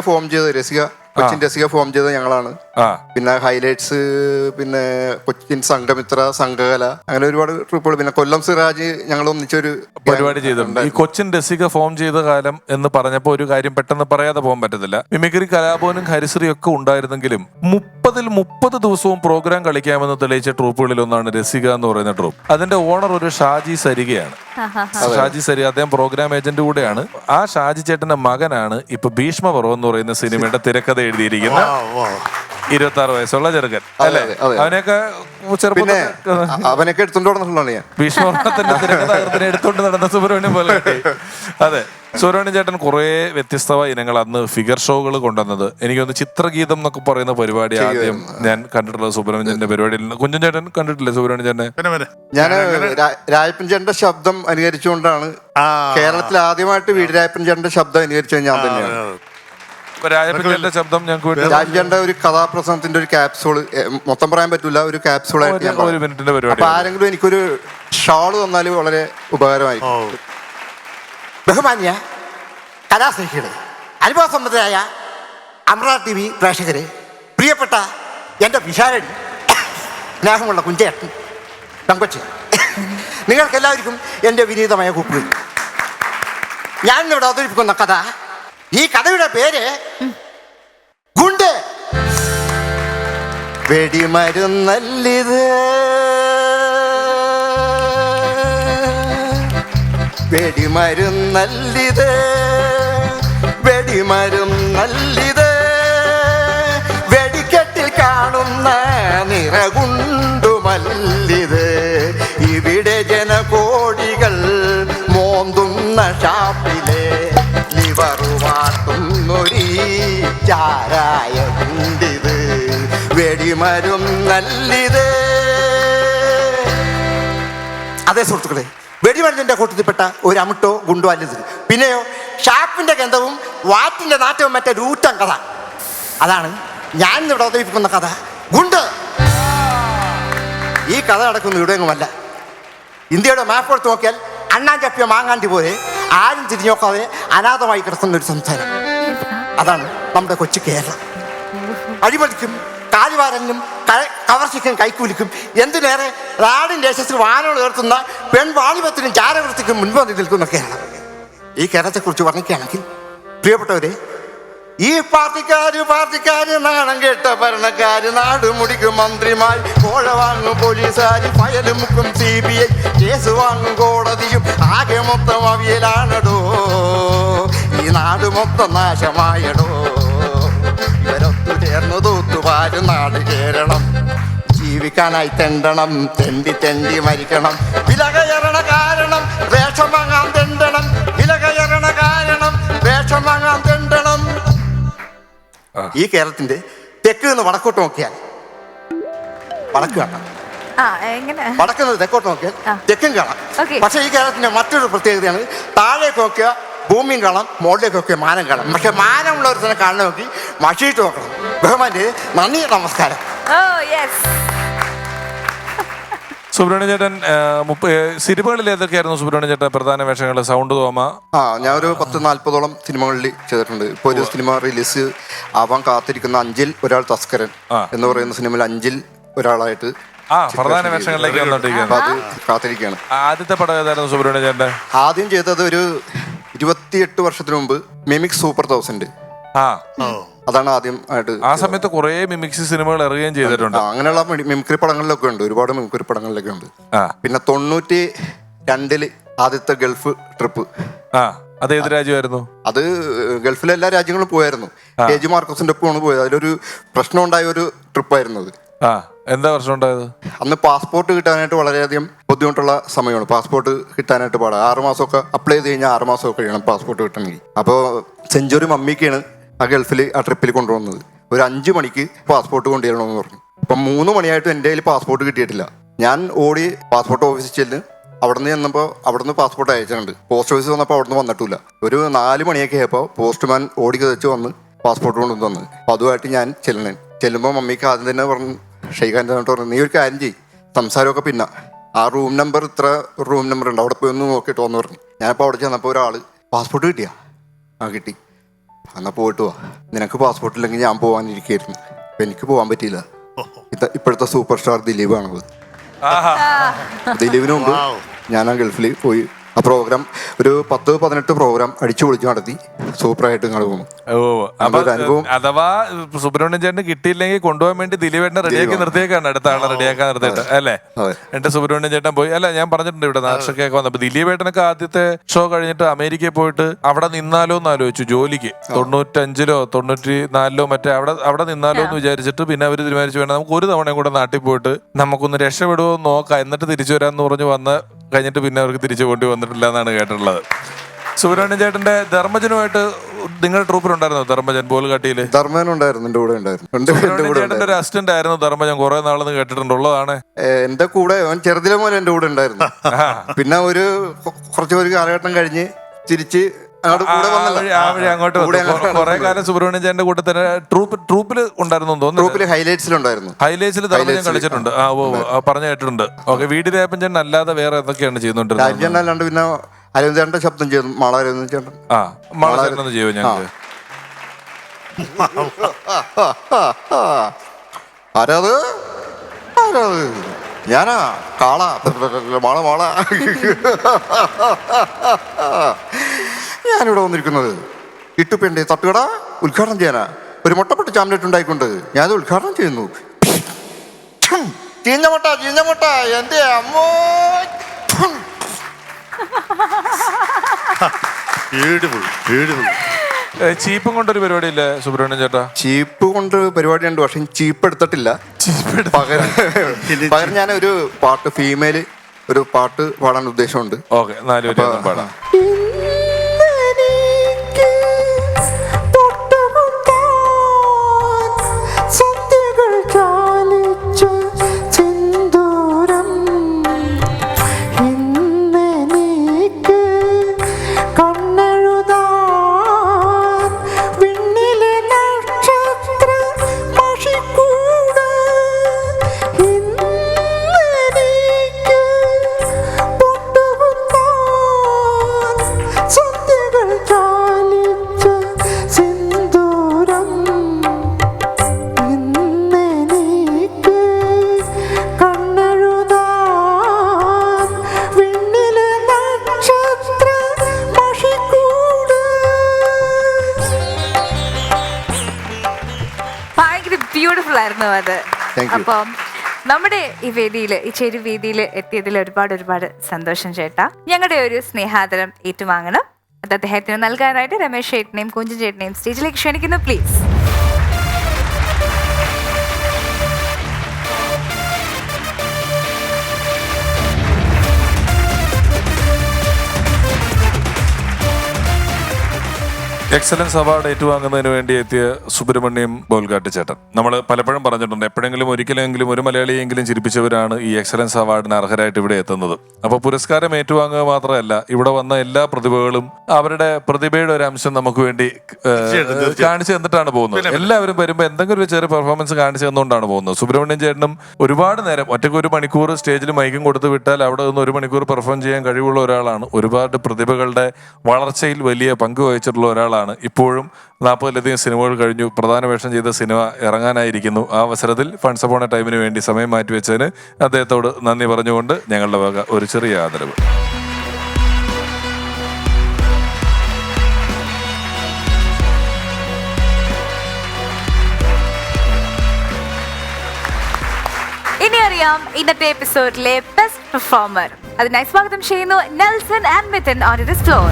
കൊച്ചിൻ രസിക ഫോം ചെയ്ത ഞങ്ങളാണ്. പിന്നെ ഹൈലൈറ്റ്സ്, പിന്നെ കൊച്ചിൻ സംഘമിത്ര, സംഘകല, അങ്ങനെ ഒരുപാട് ട്രിപ്പുകൾ. പിന്നെ കൊല്ലം സിറാജ് ഞങ്ങൾ ഒന്നിച്ചൊരു പരിപാടി ചെയ്തിട്ടുണ്ട്. ഈ കൊച്ചിൻ രസിക ഫോം ചെയ്ത കാലം എന്ന് പറഞ്ഞപ്പോൾ ഒരു കാര്യം പെട്ടെന്ന് പറയാതെ പോകാൻ പറ്റത്തില്ല. മിമിക്രി കലാഭവനും ഹരിശ്രീ ഒക്കെ ഉണ്ടായിരുന്നെങ്കിലും 30 ദിവസവും പ്രോഗ്രാം കളിക്കാമെന്ന് തെളിയിച്ച ട്രൂപ്പുകളിൽ ഒന്നാണ് രസിക എന്ന് പറയുന്ന ട്രൂപ്പ്. അതിന്റെ ഓണർ ഒരു ഷാജി സരികയാണ്. ഷാജി സരിക അദ്ദേഹം പ്രോഗ്രാം ഏജന്റ് കൂടെയാണ്. ആ ഷാജി ചേട്ടന്റെ മകനാണ് ഇപ്പൊ ഭീഷ്മപർവം എന്ന് പറയുന്ന സിനിമയുടെ തിരക്കഥ എഴുതിയിരിക്കുന്ന 26 വയസ്സുള്ള ചെറുക്കൻ അല്ലേ? അവനൊക്കെ എടുത്തോണ്ട് ഞാൻ ഭീഷ്മപർവത്തിന്റെ തിരക്കഥ എടുത്തോണ്ട് നടന്ന സുബ്രഹ്മണ്യം പോലെ. അതെ, സുബ്രഹ്മണ്യം ചേട്ടൻ കുറെ വ്യത്യസ്തമായ ഇനങ്ങൾ അന്ന് ഫിഗർ ഷോകൾ കൊണ്ടുവന്നത്. എനിക്കൊന്ന് ചിത്രഗീതം എന്നൊക്കെ പറയുന്ന പരിപാടി ആദ്യം ഞാൻ കണ്ടിട്ടുള്ളത് സുബ്രഹ്മണ്യന്റെ പരിപാടിയിൽ നിന്ന്. കുഞ്ചൻ ചേട്ടൻ കണ്ടിട്ടില്ലേ സുബ്രഹ്മണ്യൻ ചേട്ടനെ? ഞാൻ രായപ്പൻ ചേട്ടന്റെ ശബ്ദം അനുകരിച്ചുകൊണ്ടാണ് കേരളത്തിൽ ആദ്യമായിട്ട് വീരരായപ്പൻ ചേട്ടന്റെ ശബ്ദം അനുകരിച്ചത് ഞാൻ തന്നെയാണ്. രാജപ്പന്റെ ശബ്ദം ഞങ്ങൾക്ക് രാജന്റെ ഒരു കഥാപ്രസംഗത്തിന്റെ ഒരു ക്യാപ്സൂള്, മൊത്തം പറയാൻ പറ്റൂല, ഒരു ക്യാപ്സൂളായിട്ട് ഞാൻ അപ്പൊ ആരെങ്കിലും എനിക്കൊരു ഷാള് തന്നാല് വളരെ ഉപകാരമായി. ബഹുമാന്യ കലാസ്നേഹികളെ, അനുഭവസമ്പന്നരായ അമൃത TV പ്രേക്ഷകരെ, പ്രിയപ്പെട്ട എൻ്റെ വിശാലടി, സ്നേഹമുള്ള കുഞ്ചേട്ടൻ, തങ്കച്ചൻ, നിങ്ങൾക്കെല്ലാവർക്കും എൻ്റെ വിനീതമായ കൂപ്പുകൾ. ഞാനിന്നിവിടെ അവതരിപ്പിക്കുന്ന കഥ, ഈ കഥയുടെ പേര് ഗുണ്ട്. വെടിമരുന്നല്ലിത്, വെടിമരുന്നല്ലിത്, വെടിമരുന്നല്ലിത്, വെടിക്കെട്ടിൽ കാണുന്ന നിറകുണ്ടുമല്ലിത്, ഇവിടെ ജനകോടികൾ മോന്തുന്ന ഷാപ്പിലെ ലിവറുവാട്ടുന്നൊരീ ചാരായ ഗുണ്ടിത്, വെടിമരുന്നല്ലിത്. അതെ സുഹൃത്തുക്കളെ, വെടിമരുന്നിന്റെ കൂട്ടത്തിൽപ്പെട്ട ഒരു അമിട്ടോ ഗുണ്ടോ അല്ലത്. പിന്നെയോ ഷാപ്പിന്റെ ഗന്ധവും വാറ്റിന്റെ നാറ്റവും മറ്റേ രൂറ്റം കഥ. അതാണ് ഞാൻ ഇവിടെ അവതരിപ്പിക്കുന്ന കഥ, ഗുണ്ട്. ഈ കഥ നടക്കുന്ന ഇവിടെയൊന്നുമല്ല. ഇന്ത്യയുടെ മാപ്പ് എടുത്ത് നോക്കിയാൽ അണ്ണാൻ ചപ്പിയ മാങ്ങാണ്ടി പോലെ ആരും തിരിഞ്ഞു നോക്കാതെ അനാഥമായി കിടക്കുന്ന ഒരു സംസ്ഥാനം. അതാണ് നമ്മുടെ കൊച്ചു കേരളം. അഴിമതിക്കും കാലിവാരനും കവർച്ചയ്ക്കും കൈക്കൂലിക്കും, എന്തിനേറെ നാടിൻ്റെ യശസ്സിൽ വാനോട് ഉയർത്തുന്ന പെൺവാണിഭത്തിനും ചാരവൃത്തിക്കും മുൻപന്തി നിൽക്കുന്ന കേരളം. ഈ കേരളത്തെക്കുറിച്ച് വർണ്ണിക്കുകയാണെങ്കിൽ പ്രിയപ്പെട്ടവരെ, ഈ പാർട്ടിക്കാര് നാണം കേട്ട ഭരണക്കാര്, നാട് മുടിക്കും മന്ത്രിമാർ, കോഴ വാങ്ങും പോലീസുകാര്, ഫയല് മുക്കും CBI, കേസ് വാങ്ങും കോടതിയും, ആകെ മൊത്തം അവിയലാണടോ, ഈ നാട് മൊത്തം നാശമായടോ. ഇവരൊത്തു ചേർന്ന് തൂത്തുപാരും നാട് കേരളം, ജീവിക്കാനായി തെണ്ടണം, തെണ്ടി മരിക്കണം. വില കയറണ കാരണം വേഷം വാങ്ങാൻ തെണ്ടണം, വില കയറണ കാരണം വേഷം വാങ്ങാൻ തെണ്ടണം. ഈ കേരളത്തിന്റെ തെക്ക് നിന്ന് വടക്കോട്ട് നോക്കിയാൽ വടക്ക് കാണാം, വടക്ക് നിന്ന് തെക്കോട്ട് നോക്കിയാൽ തെക്കും കാണാം. പക്ഷെ ഈ കേരളത്തിന്റെ മറ്റൊരു പ്രത്യേകതയാണ്, താഴേക്ക് നോക്കിയാൽ ഭൂമിയും കാണാം, മുകളിലേക്ക് നോക്കിയാൽ മാനം കാണാം. പക്ഷെ മാനമുള്ളവർ തന്നെ കാണാൻ നോക്കി മഷിയിട്ട് നോക്കണം. ബഹുമാന്റെ നന്ദി, നമസ്കാരം. സുബ്രഹ്മണ്യ ചേട്ടൻ സിനിമകളിൽ ഏതൊക്കെയായിരുന്നു സുബ്രഹ്മണ്യ ചേട്ടൻ പ്രധാന വേഷങ്ങൾ? സൗണ്ട് തോമ. ഞാൻ ഒരു 10-40ഓളം സിനിമകളിൽ ചെയ്തിട്ടുണ്ട്. ഇപ്പൊ ഒരു സിനിമ റിലീസ് ആവാൻ കാത്തിരിക്കുന്ന അഞ്ചിൽ ഒരാൾ തസ്കരൻ എന്ന് പറയുന്ന സിനിമയിൽ അഞ്ചിൽ ഒരാളായിട്ട് പ്രധാന വേഷങ്ങളിലേക്ക് കാത്തിരിക്കുകയാണ്. ആദ്യത്തെ പടം ഏതായിരുന്നു സുബ്രഹ്മണ്യ ചേട്ടൻ? ആദ്യം ചെയ്തത് ഒരു 28 വർഷത്തിന് മുമ്പ് മിമിക്സ് സൂപ്പർ 1000. അതാണ് ആദ്യം ആയിട്ട്. ആ സമയത്ത് കുറെ മിമിക്സി സിനിമകൾ ഇറങ്ങുകയും ചെയ്തിട്ടുണ്ട്. അങ്ങനെയുള്ള മിമിക്രി പടങ്ങളിലൊക്കെ ഉണ്ട്, ഒരുപാട് മിമിക്രി പടങ്ങളിലൊക്കെ ഉണ്ട്. പിന്നെ 92 ആദ്യത്തെ ഗൾഫ് ട്രിപ്പ്. അത് ഏത് രാജ്യമായിരുന്നു? അത് ഗൾഫിലെ എല്ലാ രാജ്യങ്ങളും പോയായിരുന്നു. KG മാർക്കസിന്റെ ഒപ്പമാണ് പോയത്. അതിലൊരു പ്രശ്നം ഉണ്ടായ ഒരു ട്രിപ്പായിരുന്നു അത്. എന്താ പ്രശ്നം ഉണ്ടായത്? അന്ന് പാസ്പോർട്ട് കിട്ടാനായിട്ട് വളരെയധികം ബുദ്ധിമുട്ടുള്ള സമയമാണ്. പാസ്പോർട്ട് കിട്ടാനായിട്ട് പാടാം. 6 മാസമൊക്കെ അപ്ലൈ ചെയ്ത് കഴിഞ്ഞാൽ 6 മാസമൊക്കെ കഴിയണം പാസ്പോർട്ട് കിട്ടണമെങ്കിൽ. അപ്പോൾ സെഞ്ചുറി മമ്മിക്കാണ് ആ ഗൾഫിൽ ആ ട്രിപ്പിൽ കൊണ്ടുവന്നത്. ഒരു 5 മണിക്ക് പാസ്പോർട്ട് കൊണ്ടുവരണമെന്ന് പറഞ്ഞു. അപ്പം 3 മണിയായിട്ട് എൻ്റെ കയ്യിൽ പാസ്പോർട്ട് കിട്ടിയിട്ടില്ല. ഞാൻ ഓടി പാസ്പോർട്ട് ഓഫീസിൽ ചെല്ല്. അവിടെ നിന്ന് ചെന്നപ്പോൾ അവിടെ നിന്ന് പാസ്പോർട്ട് അയച്ചിട്ടുണ്ട്. പോസ്റ്റ് ഓഫീസിൽ വന്നപ്പോൾ അവിടെ നിന്ന് വന്നിട്ടില്ല. ഒരു 4 മണിയൊക്കെ ആയപ്പോൾ പോസ്റ്റ്മാൻ ഓടി കതച്ച് വന്ന് പാസ്പോർട്ട് കൊണ്ടു തന്നു. അപ്പോൾ അതുമായിട്ട് ഞാൻ ചെല്ലുമ്പോൾ മമ്മിക്ക് ആദ്യം തന്നെ പറഞ്ഞു, ഷെയ്ഖാൻ്റെ പറഞ്ഞു, നീ ഒരു കാര്യം ചെയ്യും, സംസാരമൊക്കെ പിന്നെ ആ റൂം നമ്പർ ഇത്ര റൂം നമ്പർ ഉണ്ട്, അവിടെ പോയി ഒന്ന് നോക്കിയിട്ട് വന്നു പറഞ്ഞു. ഞാനിപ്പോൾ അവിടെ ചെന്നപ്പോൾ ഒരാൾ പാസ്പോർട്ട് കിട്ടിയാ? ആ കിട്ടി. എന്നാൽ പോയിട്ട് വാ, നിനക്ക് പാസ്പോർട്ട് ഇല്ലെങ്കിൽ ഞാൻ പോകാനിരിക്കുകയായിരുന്നു. അപ്പം എനിക്ക് പോകാൻ പറ്റിയില്ല. ഇപ്പോഴത്തെ സൂപ്പർ സ്റ്റാർ ദിലീപാണത്. ദിലീപിന് മുമ്പ് ഞാൻ ആ ഗൾഫിൽ പോയി ആ പ്രോഗ്രാം ഒരു 10-18 പ്രോഗ്രാം അടിച്ചു പൊളിച്ചു നടത്തി സൂപ്പറായിട്ട് ഇങ്ങോട്ട് പോകുന്നു. അനുഭവം. അഥവാ സുബ്രഹ്മണ്യൻ ചേട്ടന് കിട്ടിയില്ലെങ്കിൽ കൊണ്ടുപോകാൻ വേണ്ടി ദിലീപേട്ടനെ റെഡിയാക്കി നിർത്തിയേക്കാണ്, അടുത്ത ആളെ റെഡിയാക്കാൻ നിർത്തിയിട്ട് അല്ലേ? എന്നിട്ട് സുബ്രഹ്മണ്യൻ ചേട്ടൻ പോയി. അല്ല, ഞാൻ പറഞ്ഞിട്ടുണ്ട് ഇവിടെ നാശക്കൊക്കെ വന്നപ്പോ ദിലീപേട്ടനൊക്കെ ആദ്യത്തെ ഷോ കഴിഞ്ഞിട്ട് അമേരിക്കയിൽ പോയിട്ട് അവിടെ നിന്നാലോ എന്ന് ആലോചിച്ചു ജോലിക്ക്. 95-ലോ 94-ലോ മറ്റേ അവിടെ നിന്നാലോ എന്ന് വിചാരിച്ചിട്ട് പിന്നെ അവർ തീരുമാനിച്ചു വേണം നമുക്ക് ഒരു തവണയും കൂടെ നാട്ടിൽ പോയിട്ട് നമുക്കൊന്ന് രക്ഷപ്പെടുമോ എന്ന് നോക്കാം, എന്നിട്ട് തിരിച്ചു വരാമെന്ന് പറഞ്ഞു വന്ന് കഴിഞ്ഞിട്ട് പിന്നെ അവർക്ക് തിരിച്ചു കൊണ്ടു വന്നിട്ടില്ല എന്നാണ് കേട്ടിട്ടുള്ളത്. സുബ്രഹ്മണ്യൻ ചേട്ടന്റെ ധർമ്മജനുമായിട്ട് നിങ്ങളുടെ ട്രൂപ്പിലുണ്ടായിരുന്നു ധർമ്മജൻ ബോൾഗാട്ടിയില്? ധർമ്മജൻ ഉണ്ടായിരുന്നു, എന്റെ കൂടെ ഉണ്ടായിരുന്നു. ചേട്ടന്റെ ഒരു അസിസ്റ്റന്റ് ആയിരുന്നു ധർമ്മജൻ, കുറെ നാളെന്ന് കേട്ടിട്ടുള്ളതാണ്. എന്റെ കൂടെ അവൻ ചെറുതിലെ പോലെ എന്റെ കൂടെ ഉണ്ടായിരുന്നു. പിന്നെ ഒരു കാലഘട്ടം കഴിഞ്ഞ് തിരിച്ച് അങ്ങോട്ട് കുറെ കാലം സുബ്രഹ്മണ്യൻ ചേട്ടന്റെ കൂടെ തന്നെ ട്രൂപ്പിൽ ഉണ്ടായിരുന്നു തോന്നുന്നു. ട്രൂപ്പിൽ ഹൈലൈറ്റ്സിലുണ്ടായിരുന്നു. ഹൈലൈറ്റ്സിൽ ധർമ്മജൻ കളിച്ചിട്ടുണ്ട്. പറഞ്ഞു കേട്ടിട്ടുണ്ട്. ഓക്കെ, വീട് രാപ്പൻ ചേട്ടൻ അല്ലാതെ വേറെ എന്തൊക്കെയാണ് ചെയ്യുന്നുണ്ട്? അല്ലാണ്ട് പിന്നെ അരവിന്ദന്റെ ശബ്ദം ചെയ്തു, മാള അരവിന്ദൻ ചേട്ടൻ. മാള ചേട്ടൻ ചെയ്യുമോ? ഞങ്ങൾക്ക് ആരാത് ഞാനാ കാള മാള ഞാനിവിടെ വന്നിരിക്കുന്നത് ഇട്ടുപ്പെന്റെ തട്ടുകട ഉദ്ഘാടനം ചെയ്യാനാ. ഒരു മുട്ടപ്പെട്ട് ചാമ്പ്ലേറ്റ് ഉണ്ടായിക്കൊണ്ട് ഞാനത് ഉദ്ഘാടനം ചെയ്യുന്നു. ചീഞ്ഞ മുട്ട എന്റെ അമ്മോ. ചീപ്പും കൊണ്ടൊരു പരിപാടി ഇല്ലേ സുബ്രഹ്മണ്യൻ ചേട്ടാ? ചീപ്പ് കൊണ്ട് പരിപാടി ഉണ്ട്, പക്ഷെ ചീപ്പ് എടുത്തിട്ടില്ല. പകരം ഞാനൊരു പാട്ട്, ഫീമെയിൽ ഒരു പാട്ട് പാടാൻ ഉദ്ദേശമുണ്ട്. ഓക്കെ, 4 വരി പാടാം. ബ്യൂട്ടിഫുൾ ആയിരുന്നു അത്. അപ്പം നമ്മുടെ ഈ വേദിയിൽ, ഈ ചെറു വേദിയിൽ എത്തിയതിൽ ഒരുപാട് സന്തോഷം ചേട്ടാ. ഞങ്ങളുടെ ഒരു സ്നേഹാദരം ഏറ്റുവാങ്ങണം. അത് അദ്ദേഹത്തിന് നൽകാനായിട്ട് രമേശ് ചേട്ടനെയും കുഞ്ചൻ ചേട്ടനെയും സ്റ്റേജിലേക്ക് ക്ഷണിക്കുന്നു, പ്ലീസ്. എക്സലൻസ് അവാർഡ് ഏറ്റുവാങ്ങുന്നതിന് വേണ്ടി എത്തിയ സുബ്രഹ്മണ്യം ബോൾഗാട്ടി ചേട്ടൻ. നമ്മൾ പലപ്പോഴും പറഞ്ഞിട്ടുണ്ട്, എപ്പോഴെങ്കിലും ഒരിക്കലെങ്കിലും ഒരു മലയാളിയെങ്കിലും ചിരിപ്പിച്ചവരാണ് ഈ എക്സലൻസ് അവാർഡിന് അർഹരായിട്ട് ഇവിടെ എത്തുന്നത്. അപ്പോൾ പുരസ്കാരം ഏറ്റുവാങ്ങുക മാത്രമല്ല, ഇവിടെ വന്ന എല്ലാ പ്രതിഭകളും അവരുടെ പ്രതിഭയുടെ ഒരു അംശം നമുക്ക് വേണ്ടി കാണിച്ചു തന്നിട്ടാണ് പോകുന്നത്. എല്ലാവരും വരുമ്പോൾ എന്തെങ്കിലും ഒരു ചെറിയ പെർഫോമൻസ് കാണിച്ചു തന്നുകൊണ്ടാണ് പോകുന്നത്. സുബ്രഹ്മണ്യം ചേട്ടനും ഒരുപാട് നേരം ഒറ്റയ്ക്ക് 1 മണിക്കൂർ സ്റ്റേജിൽ മൈക്കും കൊടുത്ത് വിട്ടാൽ അവിടെ നിന്ന് 1 മണിക്കൂർ പെർഫോം ചെയ്യാൻ കഴിവുള്ള ഒരാളാണ്. ഒരുപാട് പ്രതിഭകളുടെ വളർച്ചയിൽ വലിയ പങ്ക് വഹിച്ചിട്ടുള്ള ഒരാളാണ്. ഇപ്പോഴും 40-ലധികം സിനിമകൾ കഴിഞ്ഞു. പ്രധാന വേഷം ചെയ്ത സിനിമ ഇറങ്ങാനായിരിക്കുന്നു. ആ അവസരത്തിൽ ഫണ്ട്സ് അപ്പോൺ എ ടൈമിന് വേണ്ടി സമയം മാറ്റിവെച്ചതിന് അദ്ദേഹത്തോട് നന്ദി പറഞ്ഞുകൊണ്ട് ഞങ്ങളുടെ വക ഒരു ചെറിയ ആദരവ്. ഇനി അറിയാം ഇന്നത്തെ എപ്പിസോഡിലെ ബെസ്റ്റ് പെർഫോമർ. അതിനായി സ്വാഗതം ചെയ്യുന്നു Nelson and Mithun on this floor.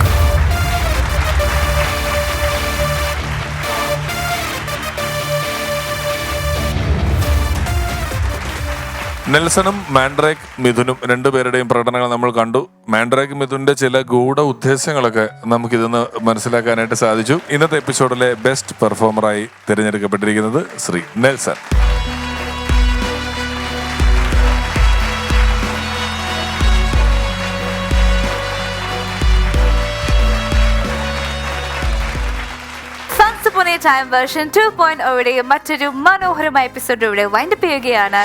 നെൽസണും മാൻഡ്രേക്ക് മിഥുനും രണ്ടുപേരുടെയും പ്രകടനങ്ങൾ നമ്മൾ കണ്ടു. മാൻഡ്രേക്ക് മിഥുന്റെ ചില ഗൂഢ ഉദ്ദേശങ്ങളൊക്കെ നമുക്കിതൊന്ന് മനസ്സിലാക്കാനായിട്ട് സാധിച്ചു. ഇന്നത്തെ എപ്പിസോഡിലെ ബെസ്റ്റ് പെർഫോമറായി തിരഞ്ഞെടുക്കപ്പെട്ടിരിക്കുന്നത് ശ്രീ നെൽസൺ. ടൈം വേർഷൻ 2.0 മറ്റൊരു മനോഹരമായ എപ്പിസോഡ് ഇവിടെ വൈൻഡപ്പ് ചെയ്യുകയാണ്.